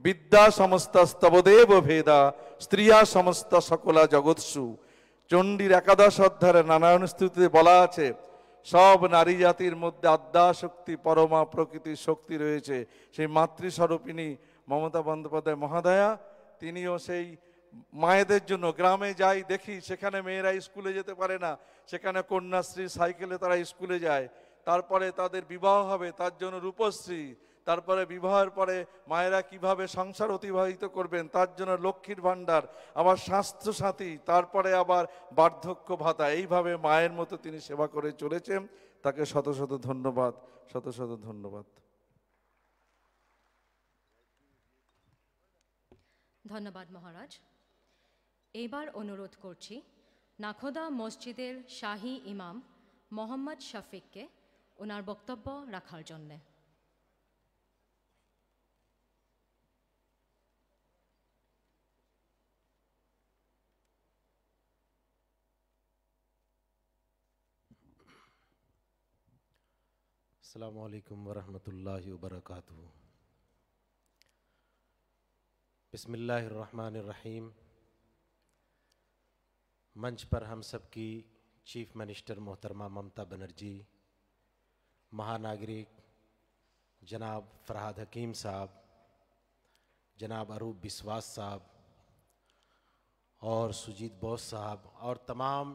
বিদ্যা সমস্তস্তবদেব ভেদা স্ত্রিয়া সমস্ত সকলা জগৎসু। চণ্ডীর 11 অধ্যায়ের নারায়ণ স্তুতিতে বলা আছে সব নারী জাতির মধ্যে আদ্যা শক্তি পরমা প্রকৃতির শক্তি রয়েছে। সেই মাতৃস্বরূপিণী মমতা বন্দ্যোপাধ্যায় মহাদয়া, তিনিও সেই মায়েদের জন্য গ্রামে যাই দেখি সেখানে মেয়েরা স্কুলে যেতে পারে না, সেখানে কন্যাশ্রী সাইকেলে তারা স্কুলে যায়। তারপরে তাদের বিবাহ হবে, তার জন্য রূপশ্রী। তারপরে বিবাহের পরে মায়েরা কিভাবে সংসার অতিবাহিত করবেন তার জন্য লক্ষ্মীর ভাণ্ডার, আবার স্বাস্থ্যসাথী, তারপরে আবার বার্ধক্য ভাতা। এইভাবে মায়ের মতো তিনি সেবা করে চলেছেন। তাকে শত শত ধন্যবাদ, শত শত ধন্যবাদ। ধন্যবাদ মহারাজ। এবার অনুরোধ করছি নাখোদা মসজিদের শাহী ইমাম মোহাম্মদ শফিককে ওনার বক্তব্য রাখার জন্যে। अस्सलामु अलैकुम वरहमतुल्लाहि वबरकातुहू। बिस्मिल्लाहिर्रहमानिर्रहीम। मंच पर हम सब की चीफ मिनिस्टर मोहतरमा ममता बनर्जी, महानागरिक जनाब फरहाद हकीम साहब, जनाब अरूप बिस्वास साहब और सुजीत बोस साहब और तमाम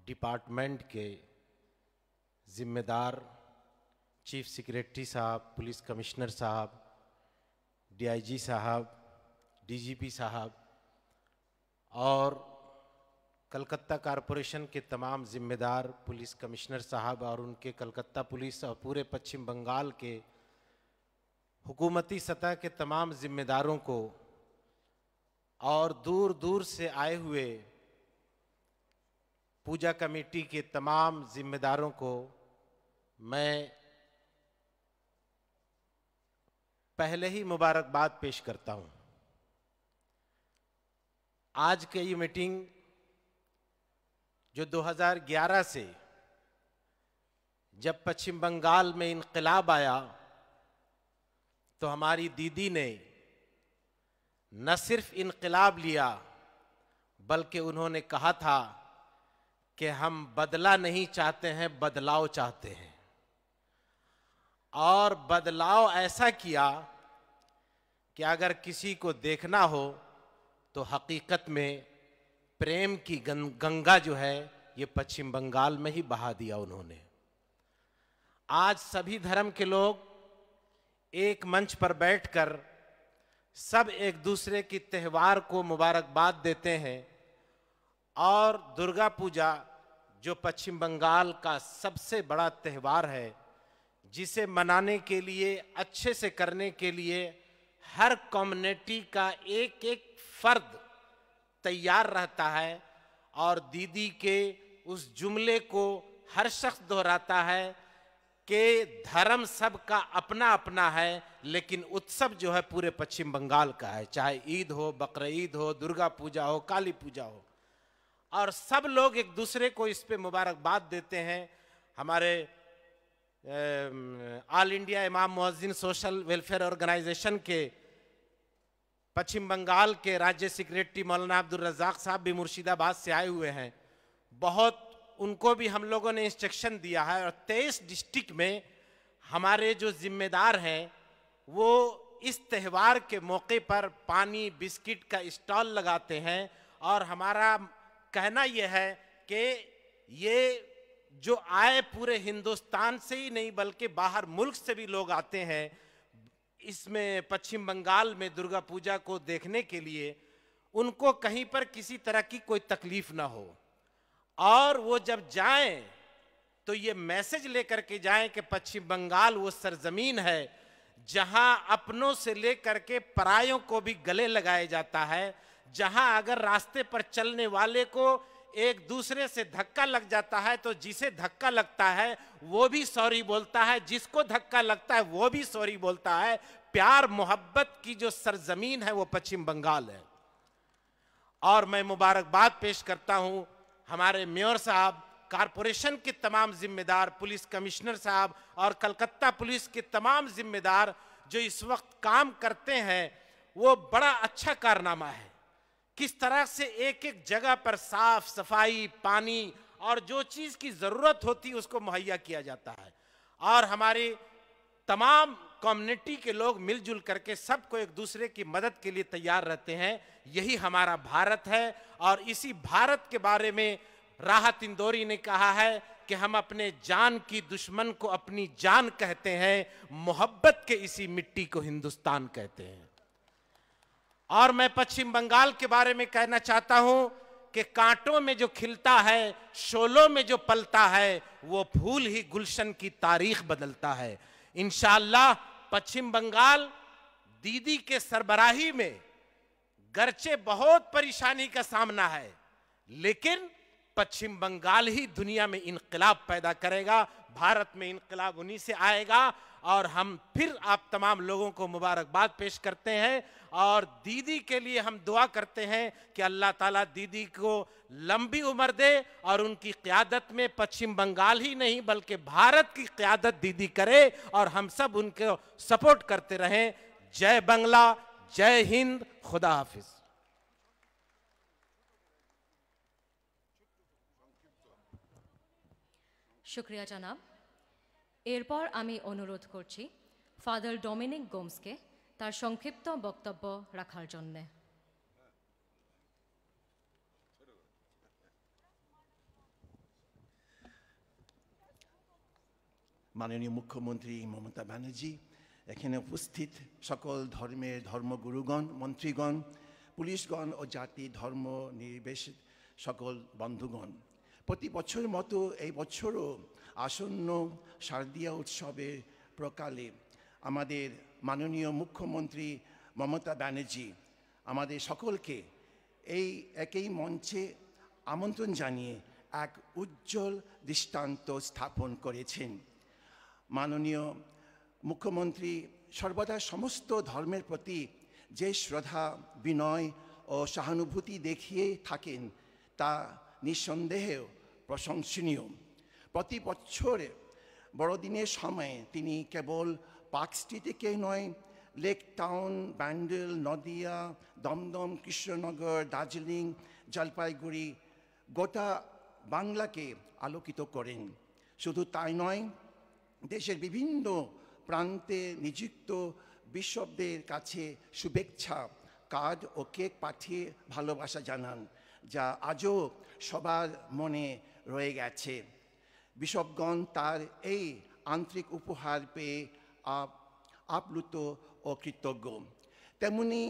डिपार्टमेंट के ज़िम्मेदार, चीफ सेक्रेटरी साहब, पुलिस कमिश्नर साहब, डीआईजी साहब, डीजीपी साहब और कलकत्ता कॉरपोरेशन के तमाम ज़िम्मेदार पुलिस कमिश्नर साहब और उनके कलकत्ता पुलिस और पूरे पश्चिम बंगाल के हुकूमती सतह के तमाम ज़िम्मेदारों को और दूर दूर से आए हुए पूजा कमेटी के तमाम ज़िम्मेदारों को मैं पहले ही मुबारकबाद पेश करता हूं। आज की ये मीटिंग जो 2011 से जब पश्चिम बंगाल में इनकलाब आया तो हमारी दीदी ने न सिर्फ इनकलाब लिया बल्कि उन्होंने कहा था कि हम बदला नहीं चाहते हैं, बदलाव चाहते हैं। और बदलाव ऐसा किया कि अगर किसी को देखना हो तो हकीकत में प्रेम की गंगा जो है ये पश्चिम बंगाल में ही बहा दिया उन्होंने। आज सभी धर्म के लोग एक मंच पर बैठकर सब एक दूसरे की त्यौहार को मुबारकबाद देते हैं और दुर्गा पूजा जो पश्चिम बंगाल का सबसे बड़ा त्यौहार है, जिसे मनाने के लिए, अच्छे से करने के लिए हर कम्युनिटी का एक एक फर्द तैयार रहता है और दीदी के उस जुमले को हर शख्स दोहराता है कि धर्म सबका अपना अपना है लेकिन उत्सव जो है पूरे पश्चिम बंगाल का है, चाहे ईद हो, बकरीद हो, दुर्गा पूजा हो, काली पूजा हो। और सब लोग एक दूसरे को इस पे मुबारकबाद देते हैं। हमारे ऑल इंडिया इमाम मुअज्जिन सोशल वेलफेयर ऑर्गेनाइजेशन के पश्चिम बंगाल के राज्य सेक्रेटरी मौलाना अब्दुल रज़ाक साहब भी मुर्शिदाबाद से आए हुए हैं। बहुत उनको भी हम लोगों ने इंस्ट्रक्शन दिया है, और 23 डिस्ट्रिक्ट में हमारे जो जिम्मेदार हैं वो इस त्यौहार के मौके पर पानी बिस्किट का स्टॉल लगाते हैं। और हमारा कहना यह है कि ये जो आए पूरे हिंदुस्तान से ही नहीं बल्कि बाहर मुल्क से भी लोग आते हैं इसमें पश्चिम बंगाल में दुर्गा पूजा को देखने के लिए, उनको कहीं पर किसी तरह की कोई तकलीफ ना हो। और वो जब जाएं तो ये मैसेज लेकर के जाएं कि पश्चिम बंगाल वो सरजमीन है जहां अपनों से लेकर के परायों को भी गले लगाया जाता है, जहां अगर रास्ते पर चलने वाले को एक दूसरे से धक्का लग जाता है तो जिसे धक्का लगता है वो भी सॉरी बोलता है, जिसको धक्का लगता है वो भी सॉरी बोलता है। प्यार मोहब्बत की जो सरजमीन है वो पश्चिम बंगाल है। और मैं मुबारकबाद पेश करता हूं हमारे मेयर साहब, कारपोरेशन के तमाम जिम्मेदार, पुलिस कमिश्नर साहब और कलकत्ता पुलिस के तमाम जिम्मेदार जो इस वक्त काम करते हैं। वो बड़ा अच्छा कारनामा है, किस तरह से एक एक जगह पर साफ सफाई, पानी और जो चीज की जरूरत होती है उसको मुहैया किया जाता है। और हमारे तमाम कम्युनिटी के लोग मिलजुल करके सबको एक दूसरे की मदद के लिए तैयार रहते हैं। यही हमारा भारत है। और इसी भारत के बारे में राहत इंदौरी ने कहा है कि हम अपने जान की दुश्मन को अपनी जान कहते हैं, मोहब्बत के इसी मिट्टी को हिंदुस्तान कहते हैं। और मैं पश्चिम बंगाल के बारे में कहना चाहता हूं कि कांटों में जो खिलता है, शोलों में जो पलता है, वो फूल ही गुलशन की तारीख बदलता है। इंशाअल्लाह पश्चिम बंगाल दीदी के सरबराही में गर्चे बहुत परेशानी का सामना है, लेकिन पश्चिम बंगाल ही दुनिया में इनकलाब पैदा करेगा। भारत में इनकलाब उन्हीं से आएगा। और हम फिर आप तमाम लोगों को मुबारकबाद पेश करते हैं और दीदी के लिए हम दुआ करते हैं कि अल्लाह ताला दीदी को लंबी उम्र दे और उनकी क़यादत में पश्चिम बंगाल ही नहीं बल्कि भारत की क़यादत दीदी करे और हम सब उनको सपोर्ट करते रहें। जय बंगला, जय हिंद, खुदा हाफिज। শুক্রিয়া জনাব। এরপর আমি অনুরোধ করছি ফাদার ডমিনিক গোমসকে তার সংক্ষিপ্ত বক্তব্য রাখার জন্য। মাননীয় মুখ্যমন্ত্রী মমতা ব্যানার্জি, এখানে উপস্থিত সকল ধর্মের ধর্মগুরুগণ, মন্ত্রীগণ, পুলিশগণ ও জাতি ধর্ম নির্বিশেষে সকল বন্ধুগণ, প্রতি বছরের মতো এই বছরও আসন্ন শারদীয়া উৎসবের প্রকালে আমাদের মাননীয় মুখ্যমন্ত্রী মমতা ব্যানার্জি আমাদের সকলকে এই একই মঞ্চে আমন্ত্রণ জানিয়ে এক উজ্জ্বল দৃষ্টান্ত স্থাপন করেছেন। মাননীয় মুখ্যমন্ত্রী সর্বদা সমস্ত ধর্মের প্রতি যে শ্রদ্ধা, বিনয় ও সহানুভূতি দেখিয়ে থাকেন তা নিঃসন্দেহে প্রশংসনীয়। প্রতি বছর বড়দিনের সময় তিনি কেবল পার্ক স্ট্রিটকে নয়, লেক টাউন, ব্যান্ডেল, নদিয়া, দমদম, কৃষ্ণনগর, দার্জিলিং, জলপাইগুড়ি গোটা বাংলাকে আলোকিত করেন। শুধু তাই নয়, দেশের বিভিন্ন প্রান্তে নিযুক্ত বিশপদের কাছে শুভেচ্ছা কার্ড ও কেক পাঠিয়ে ভালোবাসা জানান, যা আজও সবার মনে রয়ে গেছে। বিশপগণ তার এই আন্তরিক উপহার পেয়ে আপ্লুত ও কৃতজ্ঞ। তেমনি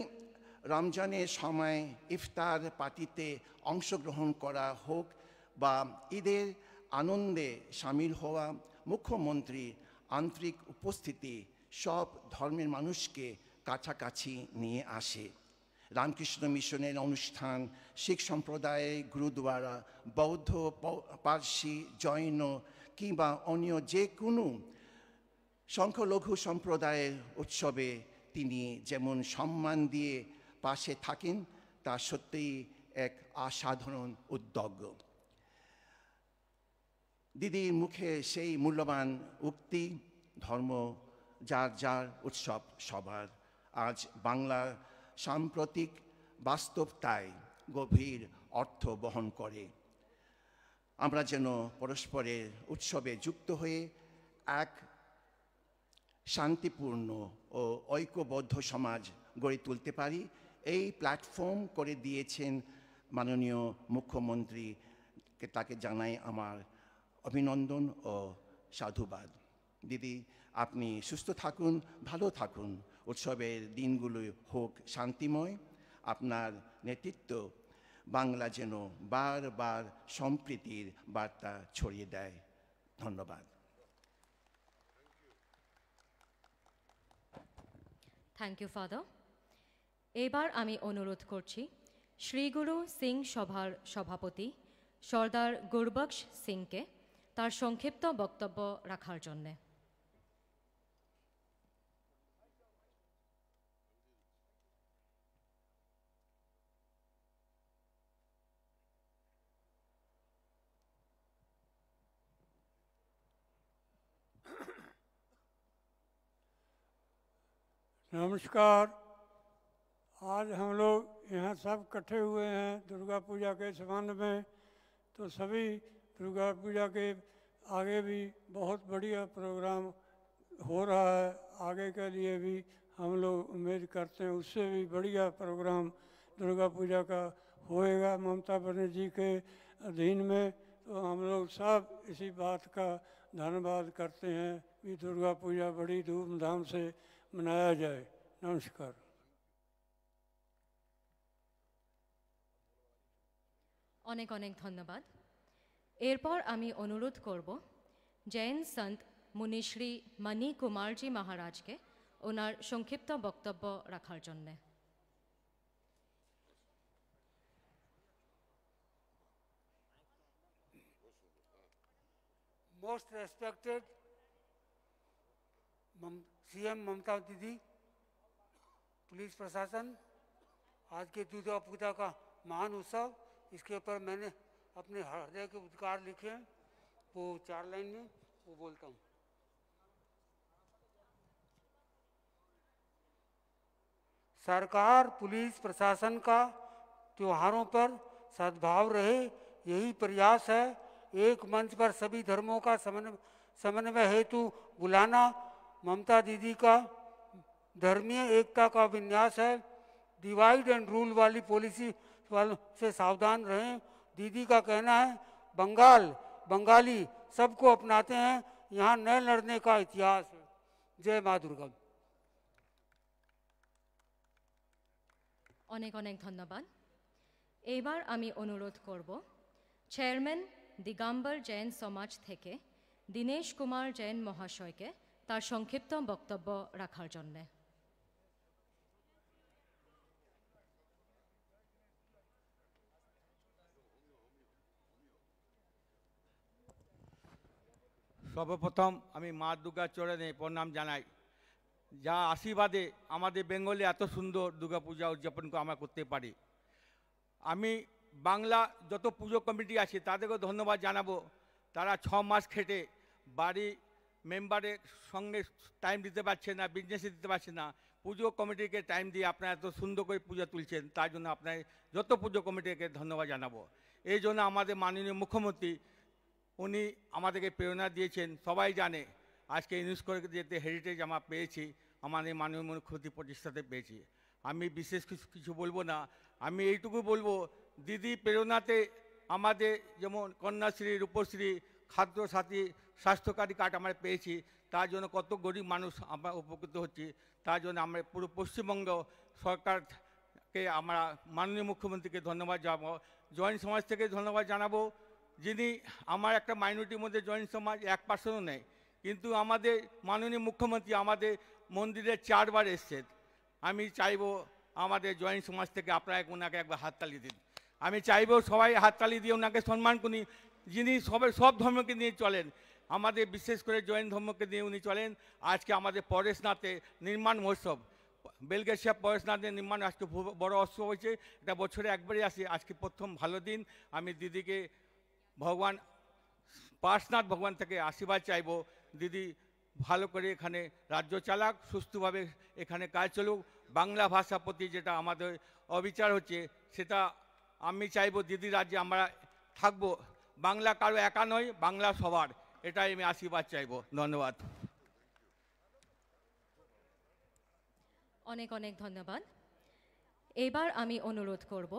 রমজানের সময় ইফতার পার্টিতে অংশগ্রহণ করা হোক বা ঈদের আনন্দে সামিল হওয়া, মুখ্যমন্ত্রী আন্তরিক উপস্থিতি সব ধর্মের মানুষকে কাছাকাছি নিয়ে আসে। রামকৃষ্ণ মিশনের অনুষ্ঠান, শিখ সম্প্রদায়ের গুরুদ্বারা, বৌদ্ধ, পার্সি, জৈন কিংবা অন্য যে কোনো সংখ্যালঘু সম্প্রদায়ের উৎসবে তিনি যেমন সম্মান দিয়ে পাশে থাকেন তা সত্যিই এক অসাধারণ উদ্যোগ। দিদির মুখে সেই মূল্যবান উক্তি, ধর্ম যার যার, উৎসব সবার, আজ বাংলার সাম্প্রতিক বাস্তবতায় গভীর অর্থ বহন করে। আমরা যেন পরস্পরের উৎসবে যুক্ত হয়ে এক শান্তিপূর্ণ ও ঐক্যবদ্ধ সমাজ গড়ে তুলতে পারি, এই প্ল্যাটফর্ম করে দিয়েছেন মাননীয় মুখ্যমন্ত্রী। তাকে জানাই আমার অভিনন্দন ও সাধুবাদ। দিদি, আপনি সুস্থ থাকুন, ভালো থাকুন, উৎসবের দিনগুলো হোক শান্তিময়। আপনার নেতৃত্ব বাংলা যেন বারবার সম্প্রীতির বার্তা ছড়িয়ে দেয়। ধন্যবাদ। Thank you father. এবার আমি অনুরোধ করছি শ্রী গুরু সিং সভার সভাপতি সর্দার গুরবক্স সিংকে তার সংক্ষিপ্ত বক্তব্য রাখার জন্যে। नमस्कार। आज हम लोग यहाँ सब इकट्ठे हुए हैं दुर्गा पूजा के संबंध में। तो सभी दुर्गा पूजा के आगे भी बहुत बढ़िया प्रोग्राम हो रहा है, आगे के लिए भी हम लोग उम्मीद करते हैं उससे भी बढ़िया प्रोग्राम दुर्गा पूजा का होएगा ममता बनर्जी के अधीन में। तो हम लोग सब इसी बात का धन्यवाद करते हैं कि दुर्गा पूजा बड़ी धूमधाम से मनाया जाए। नमस्कार। অনেক অনেক ধন্যবাদ। এরপর আমি অনুরোধ করব জৈন সন্ত মুনিশ্রী মণি কুমারজি মহারাজকে ওনার সংক্ষিপ্ত বক্তব্য রাখার জন্যে। Most respected सीएम ममता दीदी, पुलिस प्रशासन, आज के दुर्गा पूजा का महान उत्सव, इसके ऊपर मैंने अपने हृदय के उद्गार लिखे हैं, वो 4 लाइन में वो बोलता हूँ। सरकार पुलिस प्रशासन का त्योहारों पर सद्भाव रहे, यही प्रयास है। एक मंच पर सभी धर्मों का समन्वय हेतु बुलाना ममता दीदी का धर्मीय एकता का विन्यास है। डिवाइड एंड रूल वाली पॉलिसी से सावधान रहें। दीदी का कहना है बंगाली सबको अपनाते हैं, यहाँ न लड़ने का इतिहास है। जय माँ दुर्गा। অনেক অনেক ধন্যবাদ। এবার আমি অনুরোধ করব চেয়ারম্যান দিগম্বর জৈন সমাজ থেকে দীনেশ কুমার জৈন মহাশয়কে তার সংক্ষিপ্ত বক্তব্য রাখার জন্যে। সর্বপ্রথম আমি মা দুর্গার চরণে প্রণাম জানাই, যা আশীর্বাদে আমাদের বেঙ্গলে এত সুন্দর দুর্গাপূজা উদযাপন আমরা করতে পারি। আমি বাংলা যত পুজো কমিটি আছে তাদেরকেও ধন্যবাদ জানাবো। তারা 6 মাস খেটে বাড়ি মেম্বারের সঙ্গে টাইম দিতে পারছে না, বিজনেসে দিতে পারছে না, পুজো কমিটিকে টাইম দিয়ে আপনারা এত সুন্দর করে পুজো তুলছেন, তার জন্য আপনার যত পুজো কমিটিকে ধন্যবাদ জানাবো। এই জন্য আমাদের মাননীয় মুখ্যমন্ত্রী উনি আমাদেরকে প্রেরণা দিয়েছেন। সবাই জানে আজকে ইউনেস্কোর যেতে হেরিটেজ আমরা পেয়েছি, আমাদের মাননীয় মুখ্যমন্ত্রী প্রতিষ্ঠাতে পেয়েছি। আমি বিশেষ কিছু বলবো না, আমি এইটুকু বলবো দিদি প্রেরণাতে আমাদের যেমন কন্যাশ্রী, রূপশ্রী, খাদ্যসাথী, স্বাস্থ্যকারী কার্ড আমরা পেয়েছি, তার জন্য কত গরিব মানুষ আমরা উপকৃত হচ্ছি। তার জন্য আমরা পুরো পশ্চিমবঙ্গ সরকারকে আমরা মাননীয় মুখ্যমন্ত্রীকে ধন্যবাদ জানাবো। জৈন সমাজ থেকে ধন্যবাদ জানাবো, যিনি আমার একটা মাইনরিটির মধ্যে জৈন সমাজ 1% নেই, কিন্তু আমাদের মাননীয় মুখ্যমন্ত্রী আমাদের মন্দিরে 4 বার এসছেন। আমি চাইবো আমাদের জৈন সমাজ থেকে আপনারা ওনাকে একবার হাততালি দিন। আমি চাইবো সবাই হাততালি দিয়ে ওনাকে সম্মান করি, যিনি সব ধর্মকে নিয়ে চলেন, আমাদের বিশেষ করে জৈন ধর্মকে নিয়ে উনি চলেন। আজকে আমাদের পরেশনাথে নির্মাণ মহোৎসব, বেলগেছিয়া পরেশনাথের নির্মাণ আজকে বড় উৎসব হয়েছে, এটা বছরে একবারই আসে। আজকে প্রথম ভালো দিন। আমি দিদিকে ভগবান পার্শনাথ ভগবান থেকে আশীর্বাদ চাইবো, দিদি ভালো করে এখানে রাজ্য চালাক, সুস্থভাবে এখানে কাজ চলুক। বাংলা ভাষা প্রতি যেটা আমাদের অবিচার হচ্ছে সেটা আমি চাইবো দিদি রাজ্যে আমরা থাকবো। বাংলা কারো একা নয়, বাংলা সবার, এটাই আমি আশীর্বাদ চাইবো। ধন্যবাদ। অনেক অনেক ধন্যবাদ। এবার আমি অনুরোধ করব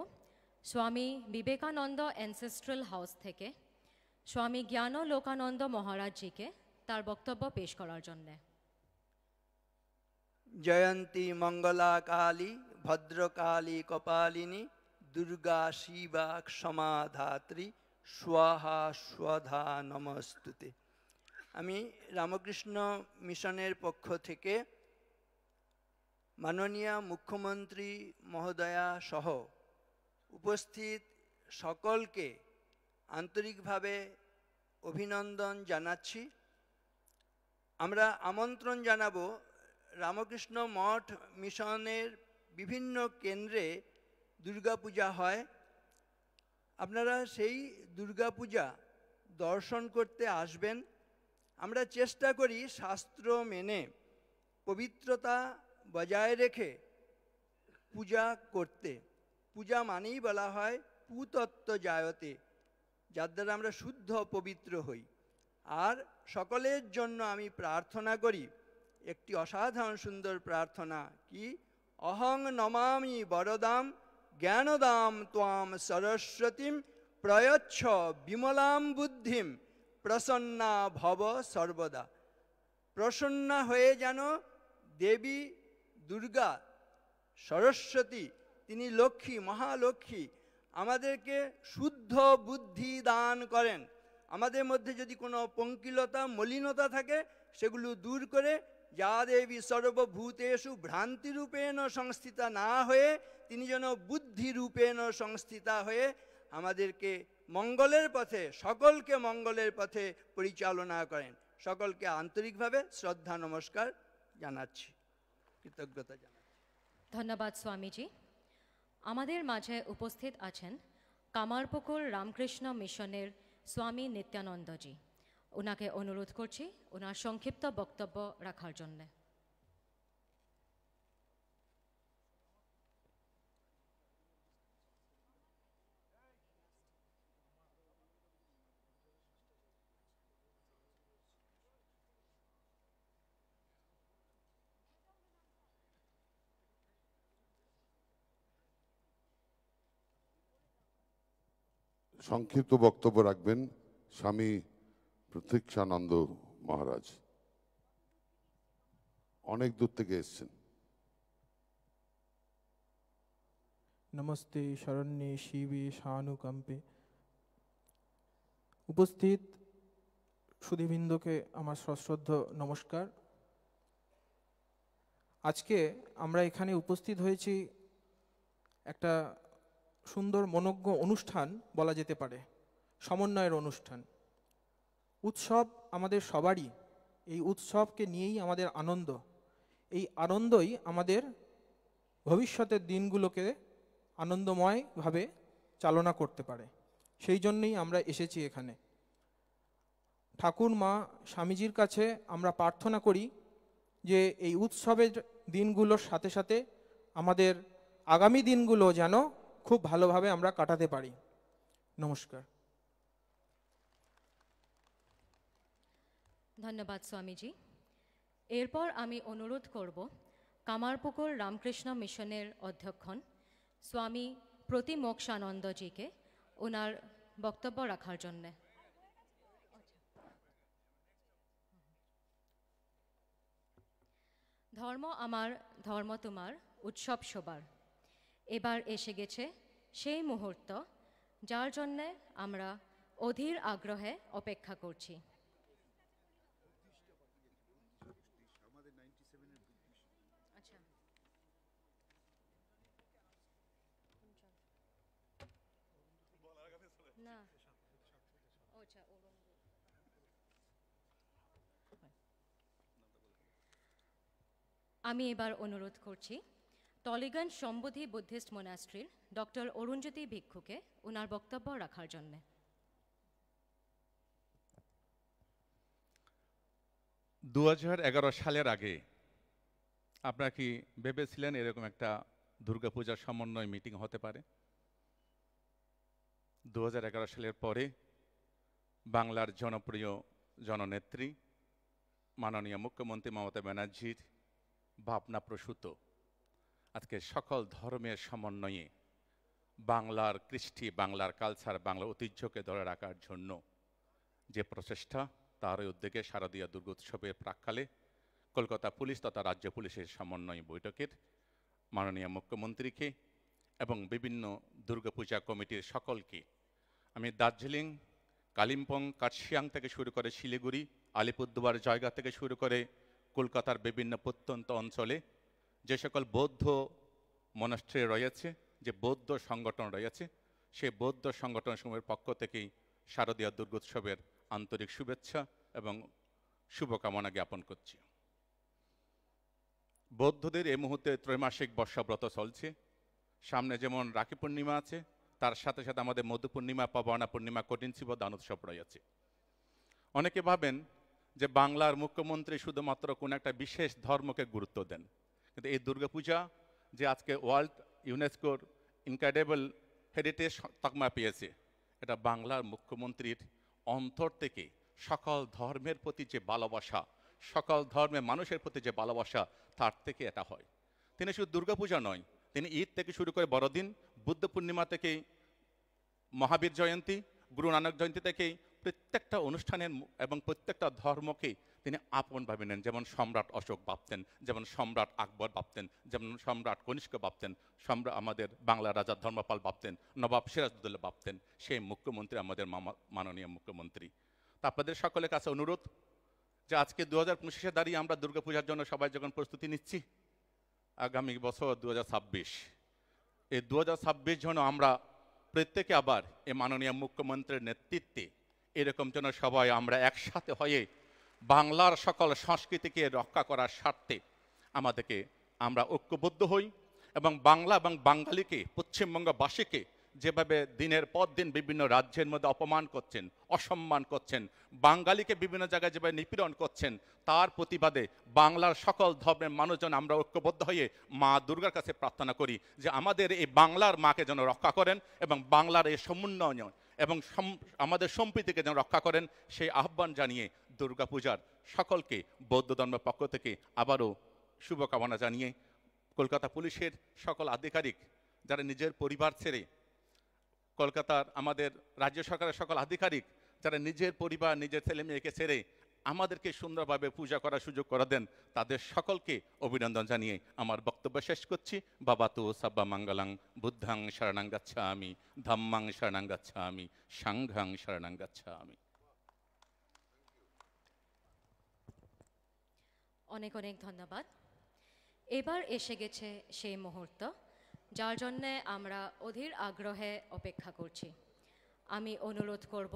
স্বামী বিবেকানন্দ অ্যানসেস্ট্রাল হাউস থেকে স্বামী জ্ঞান লোকানন্দ মহারাজজিকে তার বক্তব্য পেশ করার জন্যে। জয়ন্তী মঙ্গলা কালী ভদ্রকালী কপালিনী দুর্গা শিবা ক্ষমাধাত্রী স্বাহা স্বধা নমস্তুতে। আমি রামকৃষ্ণ মিশনের পক্ষ থেকে মাননীয় মুখ্যমন্ত্রী মহোদয়া সহ উপস্থিত সকলকে আন্তরিকভাবে অভিনন্দন জানাচ্ছি। আমরা আমন্ত্রণ জানাবো রামকৃষ্ণ মঠ মিশনের বিভিন্ন কেন্দ্রে দুর্গাপূজা হয়, আপনারা সেই দুর্গাপূজা দর্শন করতে আসবেন। আমরা চেষ্টা করি শাস্ত্র মেনে পবিত্রতা বজায় রেখে পূজা করতে। পূজা মানেই বলা হয় পুতত্ত্ব জায়তে, যার দ্বারা আমরা শুদ্ধ পবিত্র হই। আর সকলের জন্য আমি প্রার্থনা করি একটি অসাধারণ সুন্দর প্রার্থনা, কি অহং নমামি বরদাম জ্ঞানদাম ত্বাম সরস্বতীম প্রয়চ্ছ বিমলাম বুদ্ধিম প্রসন্না ভব সর্বদা। প্রসন্না হয়ে যেন দেবী দুর্গা সরস্বতী, তিনি লক্ষ্মী, মহালক্ষ্মী, আমাদেরকে শুদ্ধ বুদ্ধি দান করেন। আমাদের মধ্যে যদি কোনো পঙ্কিলতা মলিনতা থাকে সেগুলো দূর করে যা দেবী সর্বভূতেষু ভ্রান্তিরূপেণ সংস্থিতা না হয়ে তিনি যেন বুদ্ধিরূপেণ সংস্থিতা হয়ে আমাদেরকে মঙ্গলের পথে, সকলকে মঙ্গলের পথে পরিচালনা করেন। সকলকে আন্তরিকভাবে শ্রদ্ধা নমস্কার জানাচ্ছি, কৃতজ্ঞতা জানাচ্ছি। ধন্যবাদ স্বামীজি। আমাদের মাঝে উপস্থিত আছেন কামারপুকুর রামকৃষ্ণ মিশনের স্বামী নিত্যানন্দজি। ওনাকে অনুরোধ করছি ওনার সংক্ষিপ্ত বক্তব্য রাখার জন্য। সংক্ষিপ্ত বক্তব্য রাখবেন স্বামী প্রতীক্ষানন্দ মহারাজ, অনেক দূর থেকে এসেছেন। নমস্তে শরণ্যে শিবে শানুকম্পে। উপস্থিত সুধীবৃন্দকে আমার সশ্রদ্ধ নমস্কার। আজকে আমরা এখানে উপস্থিত হয়েছি একটা সুন্দর মনোজ্ঞ অনুষ্ঠান বলা যেতে পারে, সমন্বয়ের অনুষ্ঠান। উৎসব আমাদের সবারই, এই উৎসবকে নিয়েই আমাদের আনন্দ। এই আনন্দই আমাদের ভবিষ্যতের দিনগুলোকে আনন্দময়ভাবে চালনা করতে পারে। সেই জন্যই আমরা এসেছি এখানে। ঠাকুর মা স্বামীজির কাছে আমরা প্রার্থনা করি যে এই উৎসবের দিনগুলোর সাথে সাথে আমাদের আগামী দিনগুলো যেন খুব ভালোভাবে আমরা কাটাতে পারি। নমস্কার। ধন্যবাদ স্বামীজি। এরপর আমি অনুরোধ করব কামারপুকুর রামকৃষ্ণ মিশনের অধ্যক্ষন স্বামী প্রতিমোক্ষানন্দজিকে ওনার বক্তব্য রাখার জন্যে। ধর্ম আমার, ধর্ম তোমার, উৎসব সবার। এবার এসে গেছে সেই মুহূর্ত যার জন্যে আমরা অধীর আগ্রহে অপেক্ষা করছি। আমি এবার অনুরোধ করছি টলিগঞ্জ সম্বোধি বুদ্ধিস্ট মোনাস্ট্রির ডক্টর অরুণজ্যোতি ভিক্ষুকে ওনার বক্তব্য রাখার জন্য। 2011 সালের আগে আপনারা কি ভেবেছিলেন এরকম একটা দুর্গাপূজার সমন্বয় মিটিং হতে পারে? 2011 সালের পরে বাংলার জনপ্রিয় জননেত্রী মাননীয় মুখ্যমন্ত্রী মমতা ব্যানার্জির ভাবনাপ্রসূত আজকে সকল ধর্মের সমন্বয়ে বাংলার কৃষ্টি, বাংলার কালচার, বাংলার ঐতিহ্যকে ধরে রাখার জন্য যে প্রচেষ্টা, তার উদ্যোগে শারদীয় দুর্গোৎসবের প্রাক্কালে কলকাতা পুলিশ তথা রাজ্য পুলিশের সমন্বয় বৈঠকের মাননীয় মুখ্যমন্ত্রীকে এবং বিভিন্ন দুর্গাপূজা কমিটির সকলকে আমি দার্জিলিং, কালিম্পং, কার্শিয়াং থেকে শুরু করে শিলিগুড়ি, আলিপুরদুয়ার জায়গা থেকে শুরু করে কলকাতার বিভিন্ন প্রত্যন্ত অঞ্চলে যে সকল বৌদ্ধ মনাস্ট্রি রয়েছে, যে বৌদ্ধ সংগঠন রয়েছে, সেই বৌদ্ধ সংগঠনসমূহের পক্ষ থেকেই শারদীয় দুর্গোৎসবের আন্তরিক শুভেচ্ছা এবং শুভকামনা জ্ঞাপন করছি। বৌদ্ধদের এই মুহূর্তে ত্রৈমাসিক বর্ষব্রত চলছে। সামনে যেমন রাখি পূর্ণিমা আছে, তার সাথে সাথে আমাদের মধু পূর্ণিমা, পাবনা পূর্ণিমা, কঠিন শিব দানোৎসব রয়েছে। অনেকে ভাবেন যে বাংলার মুখ্যমন্ত্রী শুধুমাত্র কোনো একটা বিশেষ ধর্মকে গুরুত্ব দেন, কিন্তু এই দুর্গাপূজা যে আজকে ওয়ার্ল্ড ইউনেস্কোর ইনক্রেডিবল হেরিটেজ তকমা পেয়েছে, এটা বাংলার মুখ্যমন্ত্রীর অন্তর থেকে সকল ধর্মের প্রতি যে ভালোবাসা, সকল ধর্মের মানুষের প্রতি যে ভালোবাসা, তার থেকে এটা হয়। তিনি শুধু দুর্গাপূজা নয়, তিনি ঈদ থেকে শুরু করে বড়দিন, বুদ্ধ পূর্ণিমা থেকে মহাবীর জয়ন্তী, গুরু নানক জয়ন্তী থেকেই প্রত্যেকটা অনুষ্ঠানের এবং প্রত্যেকটা ধর্মকে তিনি আপন ভাবে নেন। যেমন সম্রাট অশোক ভাবতেন, যেমন সম্রাট আকবর ভাবতেন, যেমন সম্রাট কনিষ্ক ভাবতেন, সম্রাট আমাদের বাংলার রাজা ধর্মপাল ভাবতেন, নবাব সিরাজউদ্দৌলা ভাবতেন। সেই মুখ্যমন্ত্রী আমাদের মাননীয় মুখ্যমন্ত্রী। তা আপনাদের সকলের কাছে অনুরোধ যে আজকে 2025-এ দাঁড়িয়ে আমরা দুর্গাপূজার জন্য সবাই যখন প্রস্তুতি নিচ্ছি, আগামী বছর 2026, এই 2026 যেন আমরা প্রত্যেকে আবার এই মাননীয় মুখ্যমন্ত্রীর নেতৃত্বে এরকম যেন সবাই আমরা একসাথে হয়ে বাংলার সকল সংস্কৃতিকে রক্ষা করার স্বার্থে আমাদেরকে আমরা ঐক্যবদ্ধ হই এবং বাংলা এবং বাঙালিকে, পশ্চিমবঙ্গবাসীকে যেভাবে দিনের পর দিন বিভিন্ন রাজ্যের মধ্যে অপমান করছেন, অসম্মান করছেন, বাঙালিকে বিভিন্ন জায়গায় যেভাবে নিপীড়ন করছেন, তার প্রতিবাদে বাংলার সকল ধর্মের মানুষজন আমরা ঐক্যবদ্ধ হয়ে মা দুর্গার কাছে প্রার্থনা করি যে আমাদের এই বাংলার মাকে যেন রক্ষা করেন এবং বাংলার এই সমুন্নয়ন এবং আমাদের সম্প্রীতিকে যেন রক্ষা করেন, সেই আহ্বান জানিয়ে দুর্গাপূজার সকলকে বৌদ্ধ ধর্মের পক্ষ থেকে আবারও শুভকামনা জানিয়ে কলকাতা পুলিশের সকল আধিকারিক যারা নিজের পরিবার ছেড়ে, কলকাতার আমাদের রাজ্য সরকারের সকল আধিকারিক যারা নিজের পরিবার, নিজের ছেলে মেয়েকে ছেড়ে আমাদেরকে সুন্দরভাবে পূজা করার সুযোগ করে দেন, তাদের সকলকে অভিনন্দন জানিয়ে আমার বক্তব্য শেষ করছি। বাবা তো সাব্বা মঙ্গলাং, বুদ্ধাং শরণাং গচ্ছামি, ধম্মাং শরণাং গচ্ছামি, সাংঘাং শরণাং গচ্ছামি। অনেক অনেক ধন্যবাদ। এবার এসে গেছে সেই মুহূর্ত যার জন্যে আমরা অধীর আগ্রহে অপেক্ষা করছি। আমি অনুরোধ করব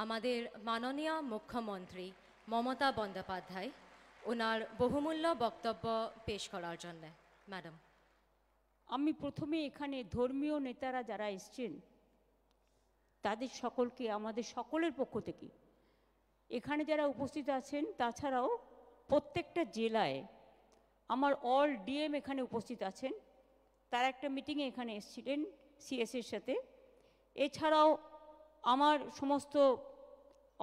আমাদের মাননীয় মুখ্যমন্ত্রী মমতা বন্দ্যোপাধ্যায় ওনার বহুমূল্য বক্তব্য পেশ করার জন্যে। ম্যাডাম। আমি প্রথমে এখানে ধর্মীয় নেতারা যারা এসছেন তাদের সকলকে আমাদের সকলের পক্ষ থেকে, এখানে যারা উপস্থিত আছেন তাছাড়াও প্রত্যেকটা জেলায় আমার অল ডিএম এখানে উপস্থিত আছেন, তারা একটা মিটিংয়ে এখানে এসেছিলেন সিএসের সাথে। এছাড়াও আমার সমস্ত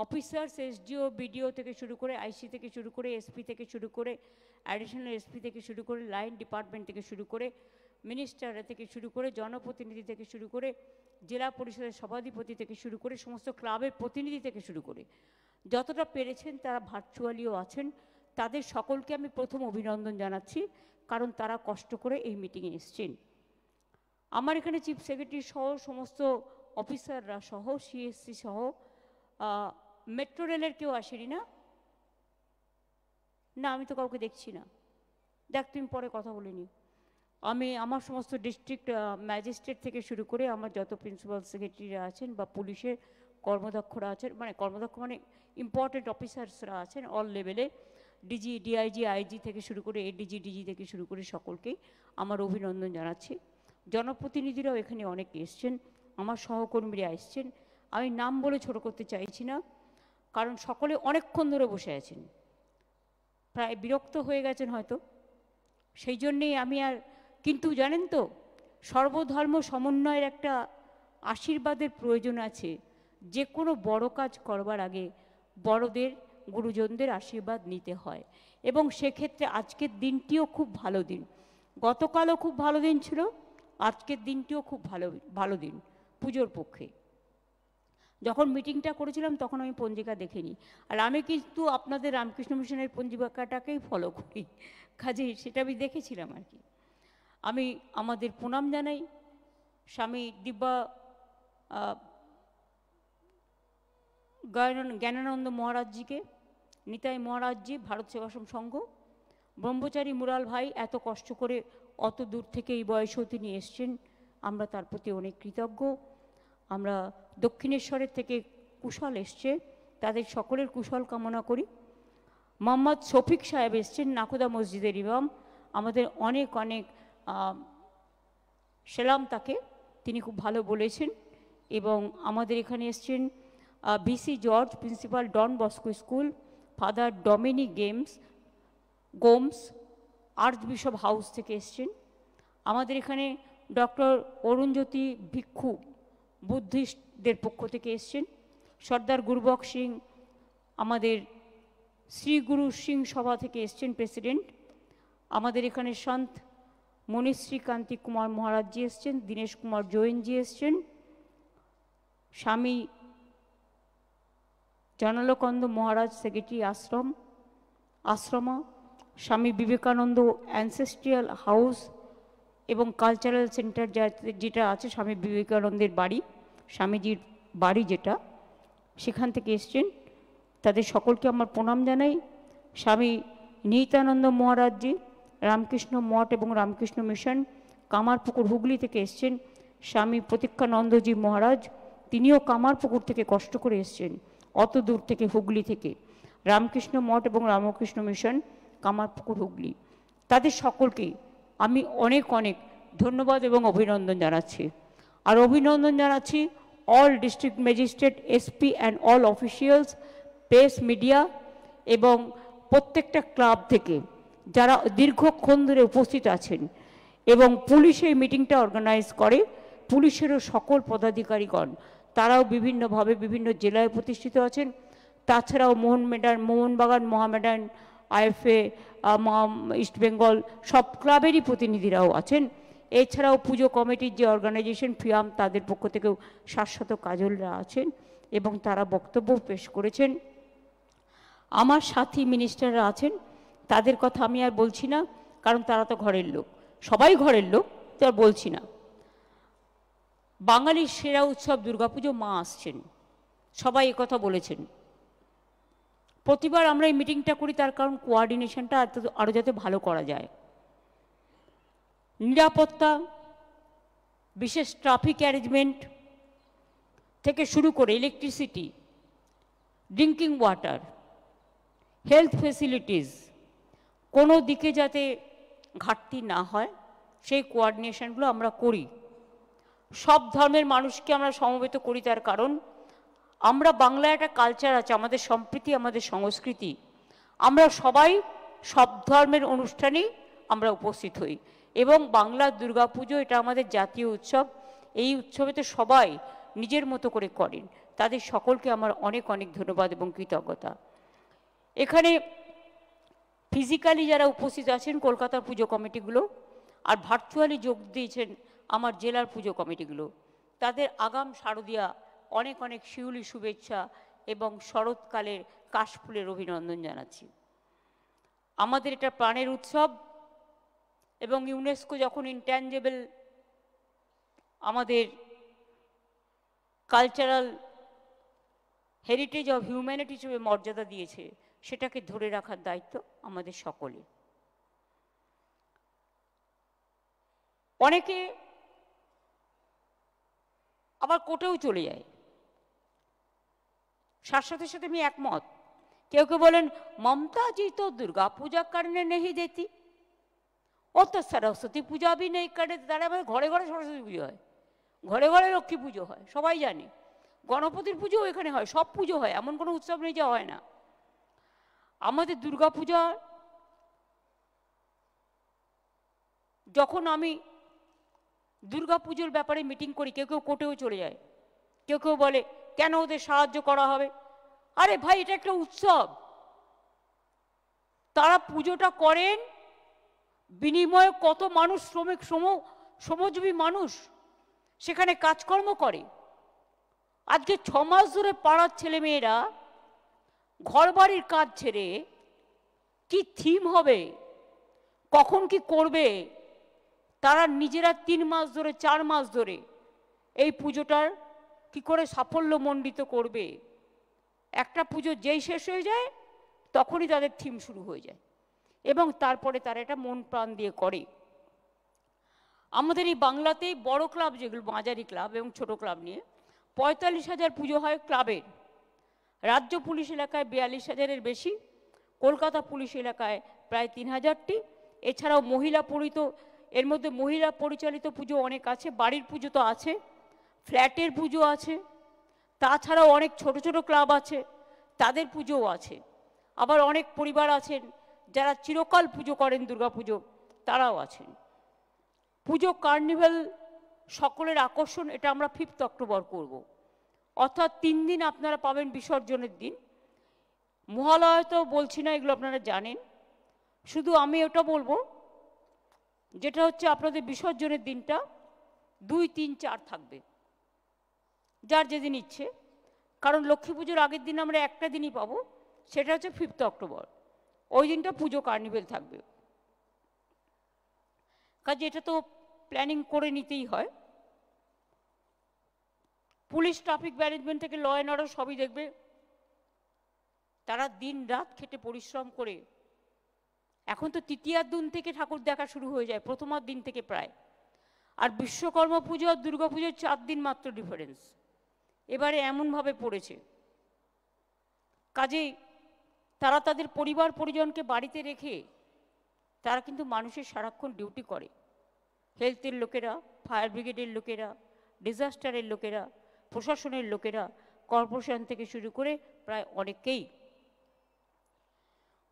অফিসার্স, এসডিও, বিডিও থেকে শুরু করে, আইসি থেকে শুরু করে, এসপি থেকে শুরু করে, অ্যাডিশনাল এসপি থেকে শুরু করে, লাইন ডিপার্টমেন্ট থেকে শুরু করে, মিনিস্টার থেকে শুরু করে, জনপ্রতিনিধি থেকে শুরু করে, জেলা পরিষদের সভাধিপতি থেকে শুরু করে, সমস্ত ক্লাবের প্রতিনিধি থেকে শুরু করে যতটা পেরেছেন তারা ভার্চুয়ালিও আছেন, তাদের সকলকে আমি প্রথম অভিনন্দন জানাচ্ছি, কারণ তারা কষ্ট করে এই মিটিংয়ে এসছেন। আমার এখানে চিফ সেক্রেটারি সহ সমস্ত অফিসাররা সহ, সিএসসি সহ, মেট্রো রেলের কেউ আসেনি না? না, আমি তো কাউকে দেখছি না। দেখ, তুমি পরে কথা বলিনি। আমি আমার সমস্ত ডিস্ট্রিক্ট ম্যাজিস্ট্রেট থেকে শুরু করে আমার যত প্রিন্সিপাল সেক্রেটারিরা আছেন বা পুলিশের কর্মদক্ষরা আছেন, মানে কর্মদক্ষ মানে ইম্পর্টেন্ট অফিসার্সরা আছেন অল লেভেলে, ডিজি, ডিআইজি, আইজি থেকে শুরু করে এডিজি, ডিজি থেকে শুরু করে সকলকেই আমার অভিনন্দন জানাচ্ছি। জনপ্রতিনিধিরাও এখানে অনেকে এসছেন, আমার সহকর্মীরা এসছেন। আমি নাম বলে ছোট করতে চাইছি না, কারণ সকলে অনেকক্ষণ ধরে বসে আছেন, প্রায় বিরক্ত হয়ে গেছেন হয়তো, সেই জন্যেই আমি আর, কিন্তু জানেন তো সর্বধর্ম সমন্বয়ের একটা আশীর্বাদের প্রয়োজন আছে। যে কোনো বড় কাজ করবার আগে বড়দের গুরুজনদের আশীর্বাদ নিতে হয়, এবং সেক্ষেত্রে আজকের দিনটিও খুব ভালো দিন। গতকালও খুব ভালো দিন ছিল, আজকের দিনটিও খুব ভালো দিন পুজোর পক্ষে। যখন মিটিংটা করেছিলাম তখন আমি পঞ্জিকা দেখিনি, আর আমি কিন্তু আপনাদের রামকৃষ্ণ মিশনের পঞ্জিকাটাকেই ফলো করি, কাজেই সেটা আমি দেখেছিলাম আর কি। আমি আমাদের প্রণাম জানাই স্বামী দিব্যা জ্ঞানানন্দ মহারাজজিকে, নিতাই মহারাজজি, ভারত সেবাশ্রম সংঘ, ব্রহ্মচারী মুরাল ভাই এত কষ্ট করে অত দূর থেকে এই বয়সেও তিনি এসছেন, আমরা তার প্রতি অনেক কৃতজ্ঞ। আমরা দক্ষিণেশ্বরের থেকে কুশল এসছে, তাদের সকলের কুশল কামনা করি। মোহাম্মদ শফিক সাহেব এসছেন, নাকুদা মসজিদের ইমাম, আমাদের অনেক অনেক সেলাম তাকে, তিনি খুব ভালো বলেছেন। এবং আমাদের এখানে এসছেন BC George, principal Don Bosco school, father Dominic Gomes archbishop house থেকে এসছেন। আমাদের এখানে ডক্টর অরুণজ্যোতি ভিক্ষু বুদ্ধিস্টদের পক্ষ থেকে এসছেন। সর্দার গুরবক সিং আমাদের শ্রী গুরু সিং সভা থেকে এসছেন প্রেসিডেন্ট। আমাদের এখানে সন্ত মনীশ্রী কান্তি কুমার মহারাজজি এসছেন, দীনেশ কুমার জৈনজি এসছেন, স্বামী জনালকন্দ মহারাজ সেক্রেটারি আশ্রমা, স্বামী বিবেকানন্দ অ্যানসেস্ট্রিয়াল হাউস এবং কালচারাল সেন্টার যেটা আছে স্বামী বিবেকানন্দের বাড়ি, স্বামীজির বাড়ি যেটা, সেখান থেকে এসছেন। তাদের সকলকে আমার প্রণাম জানাই। স্বামী নিহিতানন্দ মহারাজজি রামকৃষ্ণ মঠ এবং রামকৃষ্ণ মিশন কামারপুকুর হুগলি থেকে এসছেন। স্বামী প্রতীক্ষানন্দজি মহারাজ, তিনিও কামারপুকুর থেকে কষ্ট করে এসছেন, অত দূর থেকে হুগলি থেকে, রামকৃষ্ণ মঠ এবং রামকৃষ্ণ মিশন কামারপুকুর হুগলি। তাদের সকলকেই আমি অনেক অনেক ধন্যবাদ এবং অভিনন্দন জানাচ্ছি। আর অভিনন্দন জানাচ্ছি all district magistrate, SP and all officials, press, media এবং প্রত্যেকটা ক্লাব থেকে যারা দীর্ঘক্ষণ ধরে উপস্থিত আছেন, এবং পুলিশ এই মিটিংটা অর্গানাইজ করে, পুলিশেরও সকল পদাধিকারীগণ, তারাও বিভিন্নভাবে বিভিন্ন জেলায় প্রতিষ্ঠিত আছেন। তাছাড়াও মোহনবাগান, মোহামেডান, আইএফএ, ইস্টবেঙ্গল সব ক্লাবেরই প্রতিনিধিরাও আছেন। এছাড়াও পুজো কমিটির যে অর্গানাইজেশন ফিয়াম, তাদের পক্ষ থেকেও শাশ্বত কাজলরা আছেন এবং তারা বক্তব্য পেশ করেছেন। আমার সাথী মিনিস্টাররা আছেন, তাদের কথা আমি আর বলছি না, কারণ তারা তো ঘরের লোক, সবাই ঘরের লোক, তো আর বলছি না। বাঙালির সেরা উৎসব দুর্গাপুজো, মা আসছেন, সবাই কথা বলেছেন। প্রতিবার আমরা এই মিটিংটা করি তার কারণ কোঅর্ডিনেশনটা আরও যাতে ভালো করা যায়। নিরাপত্তা, বিশেষ ট্রাফিক অ্যারেঞ্জমেন্ট থেকে শুরু করে electricity, drinking water, health facilities, কোনো দিকে যাতে ঘাটতি না হয় সেই কোঅর্ডিনেশনগুলো আমরা করি। সব ধর্মের মানুষকে আমরা সমবেত করি, তার কারণ আমরা বাংলায় একটা কালচার আছে, আমাদের সম্প্রীতি, আমাদের সংস্কৃতি, আমরা সবাই সব ধর্মের অনুষ্ঠানেই আমরা উপস্থিত হই। এবং বাংলার দুর্গাপুজো এটা আমাদের জাতীয় উৎসব, এই উৎসবে তো সবাই নিজের মতো করে করেন, তাদের সকলকে আমার অনেক অনেক ধন্যবাদ এবং কৃতজ্ঞতা। এখানে ফিজিক্যালি যারা উপস্থিত আছেন কলকাতার পুজো কমিটিগুলো, আর ভার্চুয়ালি যোগ দিয়েছেন আমার জেলার পুজো কমিটিগুলো, তাদের আগাম শারদীয়া অনেক অনেক শিউলি শুভেচ্ছা এবং শরৎকালের কাশফুলের অভিনন্দন জানাচ্ছি। আমাদের এটা প্রাণের উৎসব, এবং ইউনেস্কো যখন ইনট্যাঞ্জেবল আমাদের কালচারাল হেরিটেজ অফ হিউম্যানিটি হিসেবে মর্যাদা দিয়েছে, সেটাকে ধরে রাখার দায়িত্ব আমাদের সকলের। অনেকে আবার কোর্টেও চলে যায়, শাশ্বতের সাথে আমি একমত। কেউ কেউ বলেন ममता जी तो दुर्गा पूजा करने नहीं देती, ও তো সরস্বতী পূজা भी नहीं करे। তারা আমাদের ঘরে ঘরে সরস্বতী পুজো হয়, ঘরে ঘরে লক্ষ্মী পুজো হয়, সবাই জানে। গণপতির পুজোও এখানে হয়, সব পুজো হয়, এমন কোনো উৎসব নেই যা হয় না। আমাদের দুর্গা পূজা, যখন আমি দুর্গা পুজোর ব্যাপারে মিটিং করি, কেউ কেউ কোর্টেও চলে যায়, কেউ কেউ বলে কেন ওদের সাহায্য করা হবে? আরে ভাই, এটা একটা উৎসব। তারা পুজোটা করেন, বিনিময়ে কত মানুষ, শ্রমজীবী মানুষ সেখানে কাজকর্ম করে। আজকে 6 মাস ধরে পাড়ার ছেলেমেয়েরা ঘরবাড়ির কাজ ছেড়ে কি থিম হবে, কখন কি করবে, তারা নিজেরা 3 মাস ধরে 4 মাস ধরে এই পুজোটার কি করে সাফল্যমণ্ডিত করবে। একটা পুজো যেই শেষ হয়ে যায় তখনই তাদের থিম শুরু হয়ে যায় এবং তারপরে তারা এটা মন প্রাণ দিয়ে করে। আমাদের এই বাংলাতে বড় ক্লাব যেগুলো, মাঝারি ক্লাব এবং ছোট ক্লাব নিয়ে 45,000 পুজো হয় ক্লাবের। রাজ্য পুলিশ এলাকায় 42,000-এর বেশি, কলকাতা পুলিশ এলাকায় প্রায় 3,000টি। এছাড়াও এর মধ্যে মহিলা পরিচালিত পুজো অনেক আছে, বাড়ির পুজো তো আছে, ফ্ল্যাটের পুজো আছে, তাছাড়াও অনেক ছোট ছোট ক্লাব আছে, তাদের পুজোও আছে। আবার অনেক পরিবার আছেন যারা চিরকাল পুজো করেন, দুর্গাপুজো, তারাও আছেন। পুজো কার্নিভাল সকলের আকর্ষণ, এটা আমরা 5 অক্টোবর করব। অর্থাৎ 3 দিন আপনারা পাবেন বিসর্জনের দিন। মহালয়া তো বলছি না, এগুলো আপনারা জানেন। শুধু আমি ওটা বলবো যেটা হচ্ছে আপনাদের বিসর্জনের দিনটা 2, 3, 4 থাকবে, যার যেদিন ইচ্ছে। কারণ লক্ষ্মী পুজোর আগের দিন আমরা একটা দিনই পাবো, সেটা হচ্ছে 5 অক্টোবর। ওই দিনটা পুজো কার্নিভেল থাকবে। কাজে এটা তো প্ল্যানিং করে নিতেই হয়। পুলিশ, ট্রাফিক ম্যানেজমেন্ট থেকে ল অ্যান্ড অর্ডার সবই দেখবে। তারা দিন রাত খেটে পরিশ্রম করে, এখন তো তৃতীয়ার দিন থেকে ঠাকুর দেখা শুরু হয়ে যায়, প্রথমার দিন থেকে প্রায়। আর বিশ্বকর্মা পুজো আর দুর্গা পুজোর 4 দিন মাত্র ডিফারেন্স এবারে এমনভাবে পড়েছে। কাজেই তারা তাদের পরিবার পরিজনকে বাড়িতে রেখে তারা কিন্তু মানুষের সারাক্ষণ ডিউটি করে। হেলথের লোকেরা, ফায়ার ব্রিগেডের লোকেরা, ডিজাস্টারের লোকেরা, প্রশাসনের লোকেরা, কর্পোরেশন থেকে শুরু করে প্রায় অনেকেই।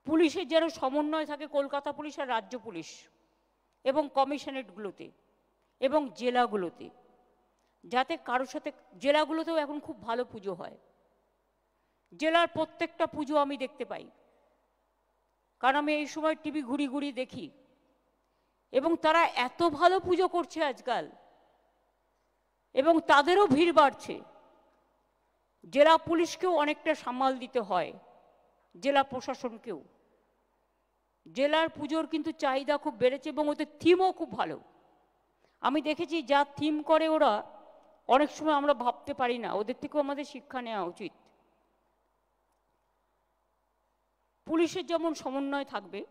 পুলিশের যেন সমন্বয় থাকে কলকাতা পুলিশ আর রাজ্য পুলিশ এবং কমিশনারেটগুলোতে এবং জেলাগুলোতে, যাতে কারোর সাথে, জেলাগুলোতেও এখন খুব ভালো পুজো হয়। জেলার প্রত্যেকটা পুজো আমি দেখতে পাই, কারণ আমি এই সময় টিভি ঘুরি ঘুরি দেখি, এবং তারা এত ভালো পুজো করছে আজকাল, এবং তাদেরও ভিড় বাড়ছে। জেলা পুলিশকেও অনেকটা সামাল দিতে হয়, জেলা প্রশাসনকেও। জেলার পুজোর কিন্তু চাহিদা খুব বেড়েছে এবং ওদের থিমও খুব ভালো। আমি দেখেছি যা থিম করে ওরা, অনেক সময় আমরা ভাবতে পারি না, ওদের থেকেও আমাদের শিক্ষা নেওয়া উচিত। পুলিশের যেমন সমন্বয় থাকবে,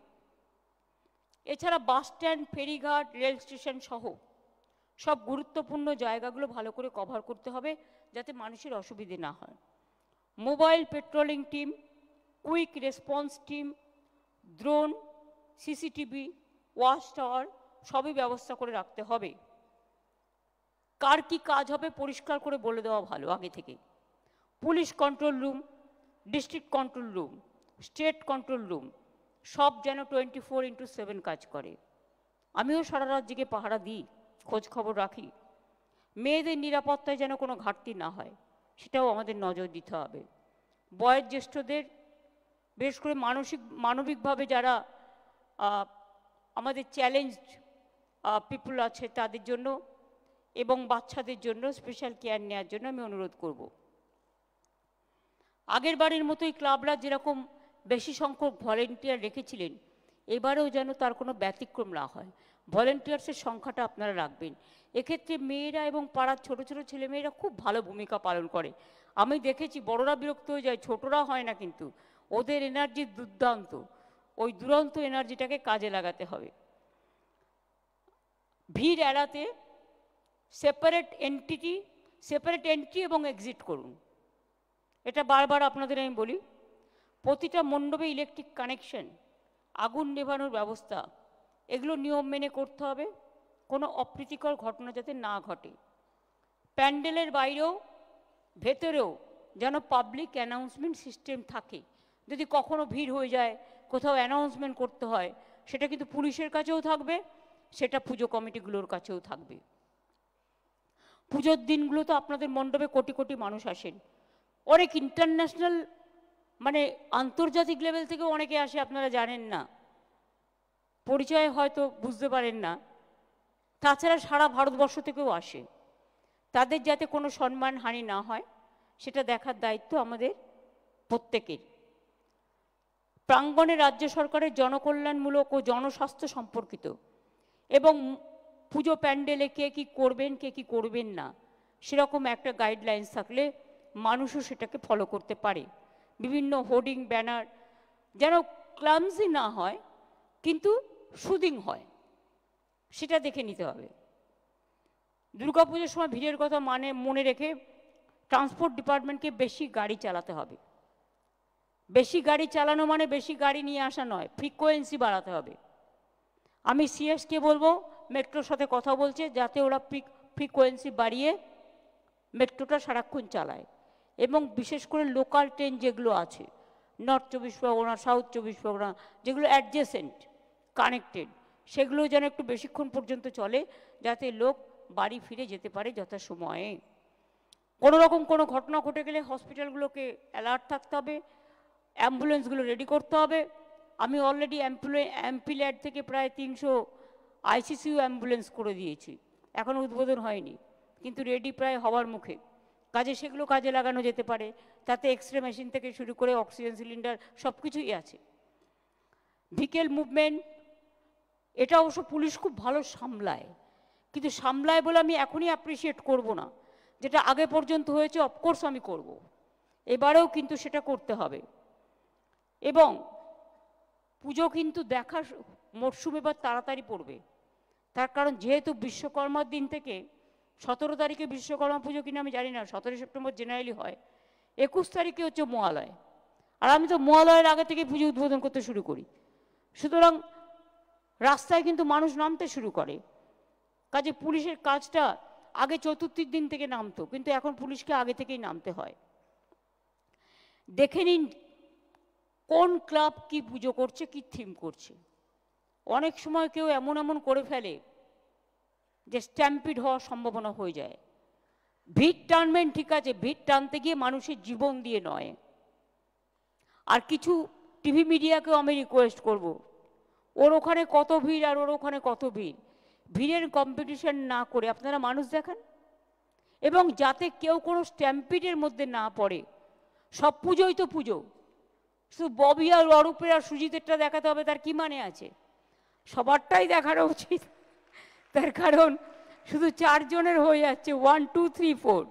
এছাড়া বাস স্ট্যান্ড, ফেরিঘাট, রেল স্টেশন সহ সব গুরুত্বপূর্ণ জায়গাগুলো ভালো করে কভার করতে হবে, যাতে মানুষের অসুবিধে না হয়। Mobile patrolling team, quick response team, drone, CCTV, watch tower সবই ব্যবস্থা করে রাখতে হবে। কার কি কাজ হবে পরিষ্কার করে বলে দেওয়া ভালো আগে থেকে। Police control room, district control room, state control room সব যেন 24x7 কাজ করে। আমিও সারা রাত জেগে পাহারা দিই, খোঁজ খবর রাখি। মেয়েদের নিরাপত্তায় যেন কোনো ঘাটতি না হয়, সেটাও আমাদের নজর দিতে হবে। বয়োজ্যেষ্ঠদের, বিশেষ করে মানবিকভাবে যারা আমাদের চ্যালেঞ্জড পিপুল আছে তাদের জন্য এবং বাচ্চাদের জন্য স্পেশাল কেয়ার নেওয়ার জন্য আমি অনুরোধ করব। আগের বারের মতোই ক্লাবরা যেরকম বেশি সংখ্যক ভলেন্টিয়ার রেখেছিলেন, এবারেও যেন তার কোনো ব্যতিক্রম না হয়। ভলেন্টিয়ার্সের সংখ্যাটা আপনারা রাখবেন। এক্ষেত্রে মেয়েরা এবং পাড়ার ছোট ছোট ছেলেমেয়েরা খুব ভালো ভূমিকা পালন করে। আমি দেখেছি বড়রা বিরক্ত হয়ে যায়, ছোটরা হয় না, কিন্তু ওদের এনার্জি দুর্দান্ত। ওই দুরন্ত এনার্জিটাকে কাজে লাগাতে হবে। ভিড় এড়াতে সেপারেট এন্ট্রি এবং এক্সিট করুন। এটা বারবার আপনাদের আমি বলি। প্রতিটা মণ্ডপে ইলেকট্রিক কানেকশন, আগুন নেভানোর ব্যবস্থা, এগুলো নিয়ম মেনে করতে হবে, কোনো অপ্রীতিকর ঘটনা যাতে না ঘটে। প্যান্ডেলের বাইরেও ভেতরেও যেন পাবলিক অ্যানাউন্সমেন্ট সিস্টেম থাকে। যদি কখনো ভিড় হয়ে যায়, কোথাও অ্যানাউন্সমেন্ট করতে হয়, সেটা কিন্তু পুলিশের কাছেও থাকবে, সেটা পুজো কমিটিগুলোর কাছেও থাকবে। পুজোর দিনগুলো তো আপনাদের মণ্ডপে কোটি কোটি মানুষ আসেন, অনেক ইন্টারন্যাশনাল মানে আন্তর্জাতিক লেভেল থেকে অনেকে আসে, আপনারা জানেন না, পরিচয় হয়তো বুঝতে পারেন না। তাছাড়া সারা ভারতবর্ষ থেকেও আসে। তাদের যাতে কোনো সম্মানহানি না হয় সেটা দেখার দায়িত্ব আমাদের প্রত্যেকের। প্রাঙ্গণে রাজ্য সরকারের জনকল্যাণমূলক ও জনস্বাস্থ্য সম্পর্কিত এবং পুজো প্যান্ডেলে কে কী করবেন কে কী করবেন না সেরকম একটা গাইডলাইন্স থাকলে মানুষও সেটাকে ফলো করতে পারে। বিভিন্ন হোর্ডিং ব্যানার যেন ক্লামজি না হয় কিন্তু সুদিং হয়, সেটা দেখে নিতে হবে। দুর্গাপুজোর সময় ভিড়ের কথা মনে রেখে ট্রান্সপোর্ট ডিপার্টমেন্টকে বেশি গাড়ি চালাতে হবে। বেশি গাড়ি চালানো মানে বেশি গাড়ি নিয়ে আসা নয়, ফ্রিকোয়েন্সি বাড়াতে হবে। আমি সিএসকে বলবো, মেট্রোর সাথে কথা বলছে, যাতে ওরা ফ্রিকোয়েন্সি বাড়িয়ে মেট্রোটা সারাক্ষণ চালায় এবং বিশেষ করে লোকাল ট্রেন যেগুলো আছে, নর্থ 24 পরগনা, সাউথ 24 পরগনা, যেগুলো অ্যাডজেসেন্ট কানেক্টেড, সেগুলো যেন একটু বেশিক্ষণ পর্যন্ত চলে, যাতে লোক বাড়ি ফিরে যেতে পারে যথাসময়ে। কোনো রকম কোনো ঘটনা ঘটে গেলে হসপিটালগুলোকে অ্যালার্ট থাকতে হবে, অ্যাম্বুলেন্সগুলো রেডি করতে হবে। আমি অলরেডি এমপিল্যাড থেকে প্রায় 300 আইসিসিউ অ্যাম্বুলেন্স করে দিয়েছি, এখনও উদ্বোধন হয়নি কিন্তু রেডি প্রায় হওয়ার মুখে। কাজে সেগুলো কাজে লাগানো যেতে পারে, তাতে এক্সরে মেশিন থেকে শুরু করে অক্সিজেন সিলিন্ডার সব কিছুই আছে। ভিকেল মুভমেন্ট এটা অবশ্য পুলিশ খুব ভালো সামলায়, কিন্তু সামলায় বলে আমি এখনই অ্যাপ্রিসিয়েট করব না। যেটা আগে পর্যন্ত হয়েছে অফকোর্স আমি করব, এবারেও কিন্তু সেটা করতে হবে। এবং পুজো কিন্তু দেখার মরশুম এবার তাড়াতাড়ি পড়বে, তার কারণ যেহেতু বিশ্বকর্মার দিন থেকে 17 তারিখে বিশ্বকর্মা পুজো কিনা আমি জানি না, 17 সেপ্টেম্বর জেনারেলি হয়, 21 তারিখে হচ্ছে মহালয়, আর আমি তো মহালয়ের আগে থেকে পুজো উদ্বোধন করতে শুরু করি। সুতরাং রাস্তায় কিন্তু মানুষ নামতে শুরু করে। কাজে পুলিশের কাজটা আগে চতুর্থীর দিন থেকে নামতো, কিন্তু এখন পুলিশকে আগে থেকেই নামতে হয়। দেখে নিন কোন ক্লাব কি পুজো করছে, কি থিম করছে। অনেক সময় কেউ এমন এমন করে ফেলে যে স্ট্যাম্পিড হওয়ার সম্ভাবনা হয়ে যায়। ভিড় টানবেন ঠিক আছে, ভিড় টানতে গিয়ে মানুষের জীবন দিয়ে নয়। আর কিছু টিভি মিডিয়াকেও আমি রিকোয়েস্ট করব, ওর ওখানে কত ভিড় আর ওর ওখানে কত ভিড়, ভিড়ের কম্পিটিশন না করে আপনারা মানুষ দেখান, এবং যাতে কেউ কোনো স্ট্যাম্পিডের মধ্যে না পড়ে। সব পুজোই তো পুজো, শুধু ববি আর অরূপের আর সুজিতেরটা দেখাতে হবে তার কি মানে আছে? সবারটাই দেখানো উচিত, তার কারণ শুধু 4 জনের হয়ে যাচ্ছে 1 2 3 4,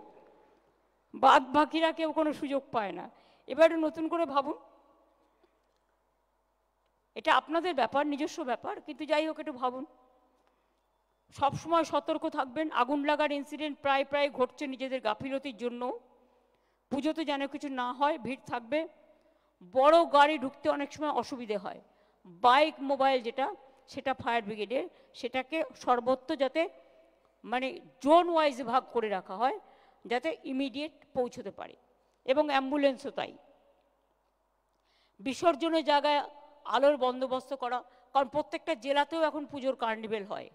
বাদ বাকিরা কেউ কোনো সুযোগ পায় না। এবারে নতুন করে ভাবুন, এটা আপনাদের ব্যাপার, নিজস্ব ব্যাপার, কিন্তু যাই হোক একটু ভাবুন। সবসময় সতর্ক থাকবেন। আগুন লাগার ইনসিডেন্ট প্রায় ঘটছে নিজেদের গাফিলতির জন্য। পুজোতে যেন কিছু না হয়, ভিড় থাকবে। বড় গাড়ি ঢুকতে অনেক সময় অসুবিধে হয়, বাইক মোবাইল যেটা, সেটা ফায়ার ব্রিগেডের, সেটাকে সর্বত্র যাতে মানে জোন ওয়াইজ ভাগ করে রাখা হয়, যাতে ইমিডিয়েট পৌঁছতে পারে, এবং অ্যাম্বুলেন্সও তাই। বিসর্জনের জায়গায় আলোর বন্দোবস্ত করা, কারণ প্রত্যেকটা জেলাতেও এখন পুজোর কার্নিভেল হয়।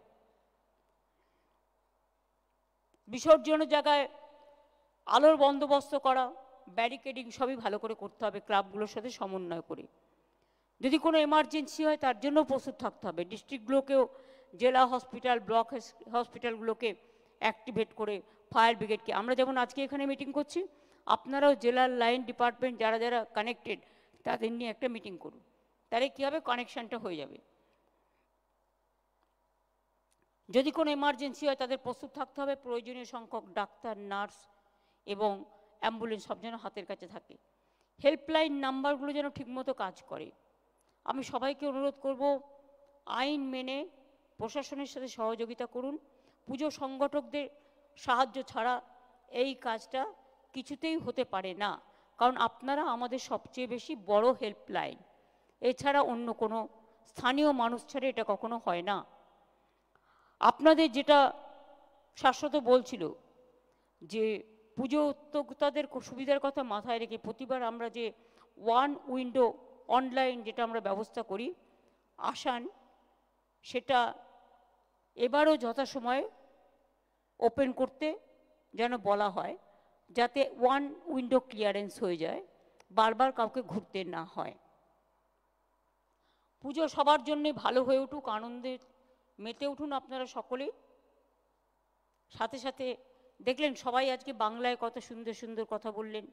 বিসর্জনের জায়গায় আলোর বন্দোবস্ত করা, ব্যারিকেডিং সবই ভালো করে করতে হবে, ক্লাবগুলোর সাথে সমন্বয় করে। যদি কোনো এমার্জেন্সি হয় তার জন্য প্রস্তুত থাকতে হবে। ডিস্ট্রিক্টগুলোকেও, জেলা হসপিটাল, ব্লক হসপিটালগুলোকে অ্যাক্টিভেট করে ফায়ার ব্রিগেডকে, আমরা যেমন আজকে এখানে মিটিং করছি, আপনারাও জেলার লাইন ডিপার্টমেন্ট যারা যারা কানেক্টেড তাদের নিয়ে একটা মিটিং করুন, তাহলে কী হবে, কানেকশানটা হয়ে যাবে। যদি কোনো এমার্জেন্সি হয় তাদের প্রস্তুত থাকতে হবে। প্রয়োজনীয় সংখ্যক ডাক্তার, নার্স এবং অ্যাম্বুলেন্স সব যেন হাতের কাছে থাকে। হেল্পলাইন নাম্বারগুলো যেন ঠিকমতো কাজ করে। আমি সবাইকে অনুরোধ করব, আইন মেনে প্রশাসনের সাথে সহযোগিতা করুন। পুজো সংগঠকদের সাহায্য ছাড়া এই কাজটা কিছুতেই হতে পারে না, কারণ আপনারা আমাদের সবচেয়ে বেশি বড় হেল্পলাইন, এছাড়া অন্য কোনো স্থানীয় মানুষ ছাড়া এটা কখনো হয় না। আপনাদের যেটা শাশ্বত বলছিল যে পুজো উদ্যোক্তাদের সুবিধার কথা মাথায় রেখে প্রতিবার আমরা যে 1 উইন্ডো অনলাইন যেটা আমরা ব্যবস্থা করি আসান, সেটা এবারও যথাসময়ে ওপেন করতে যেন বলা হয়, যাতে ওয়ান উইন্ডো ক্লিয়ারেন্স হয়ে যায়, বারবার কাউকে ঘুরতে না হয়। পুজো সবার জন্যে ভালো হয়ে উঠুক, আনন্দে মেতে উঠুন আপনারা সকলেই। সাথে সাথে দেখলেন সবাই আজকে বাংলায় কত সুন্দর সুন্দর কথা বললেন।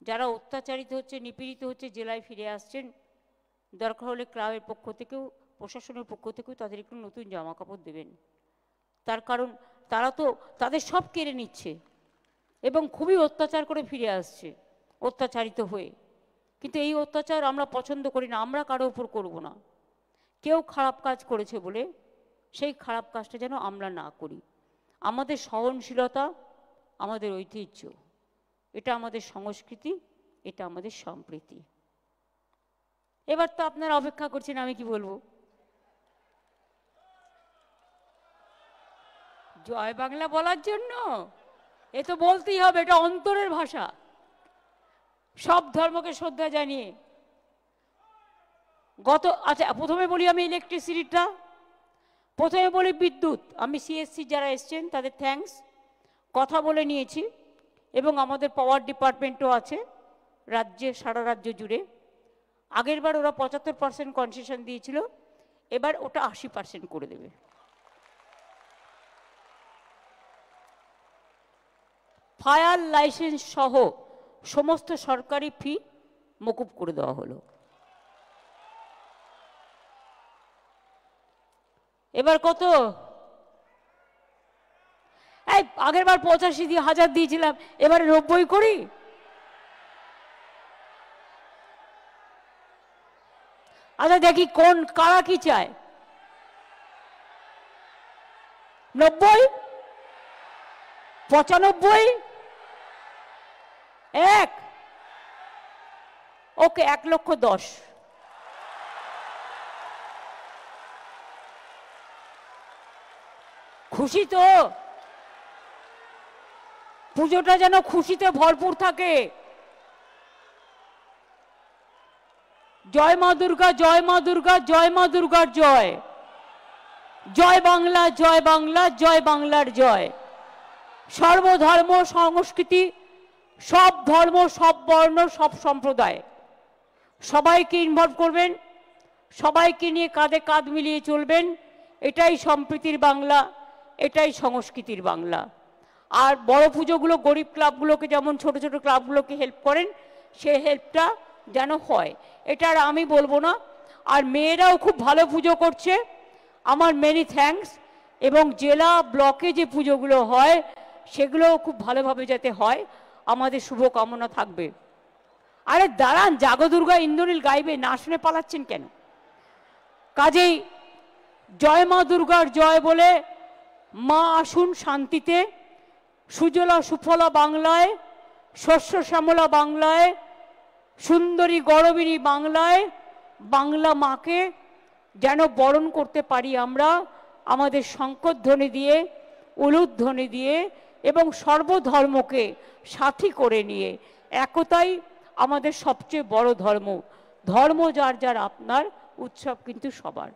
যারা অত্যাচারিত হচ্ছে, নিপীড়িত হচ্ছে, জেলায় ফিরে আসছেন, দরকার হলে ক্লাবের পক্ষ থেকেও, প্রশাসনের পক্ষ থেকেও তাদের একটু নতুন জামা কাপড় দেবেন। তার কারণ তারা তো তাদের সব কেড়ে নিচ্ছে এবং খুবই অত্যাচার করে ফিরে আসছে অত্যাচারিত হয়ে। কিন্তু এই অত্যাচার আমরা পছন্দ করি না, আমরা কারো উপর করব না। কেউ খারাপ কাজ করেছে বলে সেই খারাপ কাজটা যেন আমরা না করি। আমাদের সহনশীলতা আমাদের ঐতিহ্য, এটা আমাদের সংস্কৃতি, এটা আমাদের সম্প্রীতি। এবার তো আপনারা অপেক্ষা করছেন আমি কি বলবো। জয় বাংলা বলার জন্য এ তো বলতেই হবে, এটা অন্তরের ভাষা। সব ধর্মকে শ্রদ্ধা জানিয়ে আচ্ছা প্রথমে বলি আমি ইলেকট্রিসিটিটা, প্রথমে বলি বিদ্যুৎ। আমি সিএসসি যারা এসছেন তাদের থ্যাঙ্কস, কথা বলে নিয়েছি এবং আমাদের পাওয়ার ডিপার্টমেন্টও আছে রাজ্যে, সারা রাজ্য জুড়ে। আগের বার ওরা 75% কনসেশন দিয়েছিল, এবার ওটা 80% করে দেবে। ফায়ার লাইসেন্স সহ সমস্ত সরকারি ফি মকুব করে দেওয়া হলো। এবার কত? এই আগের বার 85,000 দিয়েছিলাম, এবারে 90 করি। আচ্ছা দেখি কোন কারা কি চায়। 90, 95, 1, ওকে 1,10,000। খুশি তো? পুজোটা যেন খুশিতে ভরপুর থাকে। জয় মা দুর্গা, জয় মা দুর্গা, জয় মা দুর্গার জয়। জয় বাংলা, জয় বাংলা, জয় বাংলার জয়। সর্বধর্ম সংস্কৃতি, সব ধর্ম, সব বর্ণ, সব সম্প্রদায় সবাইকে ইনভলভ করবেন, সবাইকে নিয়ে কাঁধে কাঁধ মিলিয়ে চলবেন। এটাই সম্প্রীতির বাংলা, এটাই সংস্কৃতির বাংলা। আর বড় পুজোগুলো গরিব ক্লাবগুলোকে, যেমন ছোট ছোট ক্লাবগুলোকে হেল্প করেন, সে হেল্পটা যেন হয়, এটা আর আমি বলবো না। আর মেয়েরাও খুব ভালো পুজো করছে, আমার মেনি থ্যাঙ্কস। এবং জেলা ব্লকে যে পুজোগুলো হয় সেগুলোও খুব ভালোভাবে যাতে হয়, আমাদের শুভকামনা থাকবে। আরে দাঁড়ান, জাগো দুর্গা ইন্দ্রনীল গাইবে, না শুনে পালাচ্ছেন কেন? কাজেই জয় মা দুর্গার জয় বলে মা আসুন শান্তিতে, সুজলা সুফলা বাংলায়, শস্য শ্যামলা বাংলায়, সুন্দরী গরবিনী বাংলায় বাংলা মাকে যেন বরণ করতে পারি আমরা, আমাদের শঙ্করধ্বনি দিয়ে, উলুধ্বনি দিয়ে এবং সর্বধর্মকে সাথী করে নিয়ে। একতাই আমাদের সবচেয়ে বড় ধর্ম। ধর্ম যার যার আপনার, উৎসব কিন্তু সবার,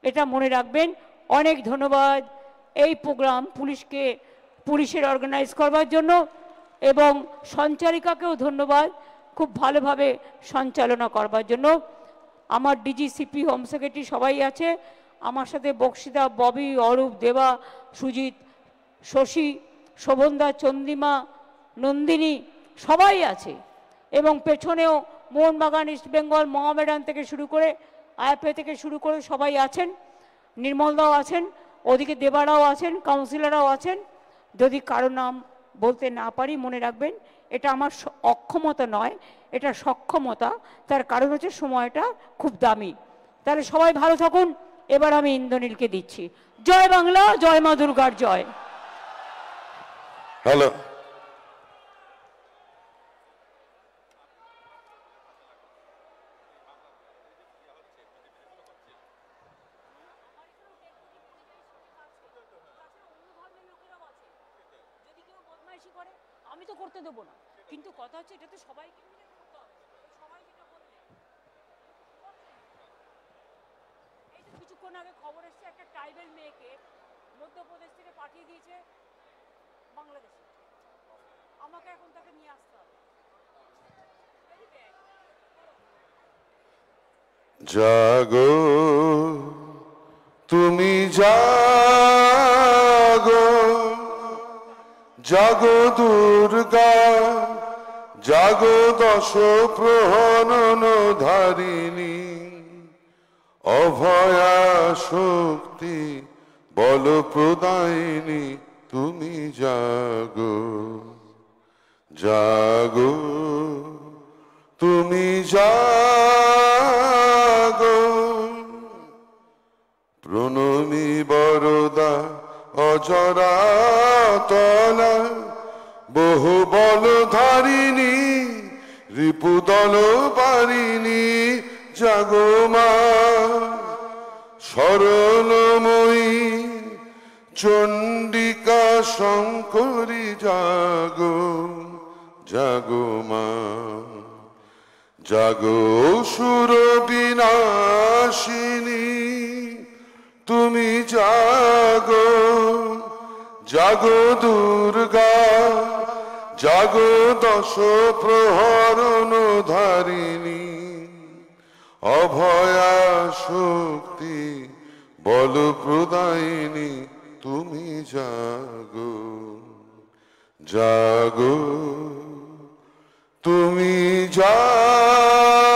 এটা মনে রাখবেন। অনেক ধন্যবাদ এই প্রোগ্রাম পুলিশের অর্গানাইজ করবার জন্য, এবং সঞ্চালিকাকেও ধন্যবাদ খুব ভালোভাবে সঞ্চালনা করবার জন্য। আমার ডিজিসিপি, হোম সেক্রেটারি সবাই আছে আমার সাথে, বক্সিদা, ববি, অরূপ, দেবা, সুজিত, শশী, শোভনদা, চন্দ্রিমা, নন্দিনী সবাই আছে। এবং পেছনেও মোহনবাগান, ইস্ট বেঙ্গল, মোহামেডান থেকে শুরু করে, আইএফএ থেকে শুরু করে সবাই আছেন। নির্মলদাও আছেন, ওদিকে দেবারাও আছেন, কাউন্সিলররাও আছেন। যদি কারো নাম বলতে না পারি মনে রাখবেন, এটা আমার অক্ষমতা নয়, এটা সক্ষমতা। তার কারণ হচ্ছে সময়টা খুব দামি। তাহলে সবাই ভালো থাকুন। এবার আমি ইন্দ্রনীলকে দিচ্ছি। জয় বাংলা, জয় মা দুর্গার জয়। হ্যালো, আমি তো করতে দেবো না, কিন্তু কথা হচ্ছে এটা তো সবাইকে মিলে করতে হবে। সবাই যেটা বলবে, এই তো কিছুক্ষণ আগে খবর এসছে একটা ট্রাইবেল মেয়েকে মধ্যপ্রদেশ থেকে পাঠিয়ে দিয়েছে বাংলাদেশে। জাগো তুমি জাগো, জাগো দুর্গা, জাগো দশ প্রহরণ ধারিণী, অভয়া শক্তি বল প্রদায়িনী, তুমি জাগো, জাগো তুমি জাগো। প্রণমী বরদা অজরা তলা, বহু বল ধারিণী, রিপুদল বারিণী, জাগো মা শরণময়ী, চণ্ডিকা শঙ্করী, জাগো, জাগো মা, জাগো সুর বিনাশিনী, তুমি জাগো, জাগো দুর্গা, জাগো দশ প্রহরণ ধারিণী, অভয়া শক্তি বল প্রদায়িনী, তুমি জাগো, জাগো তুমি জাগো।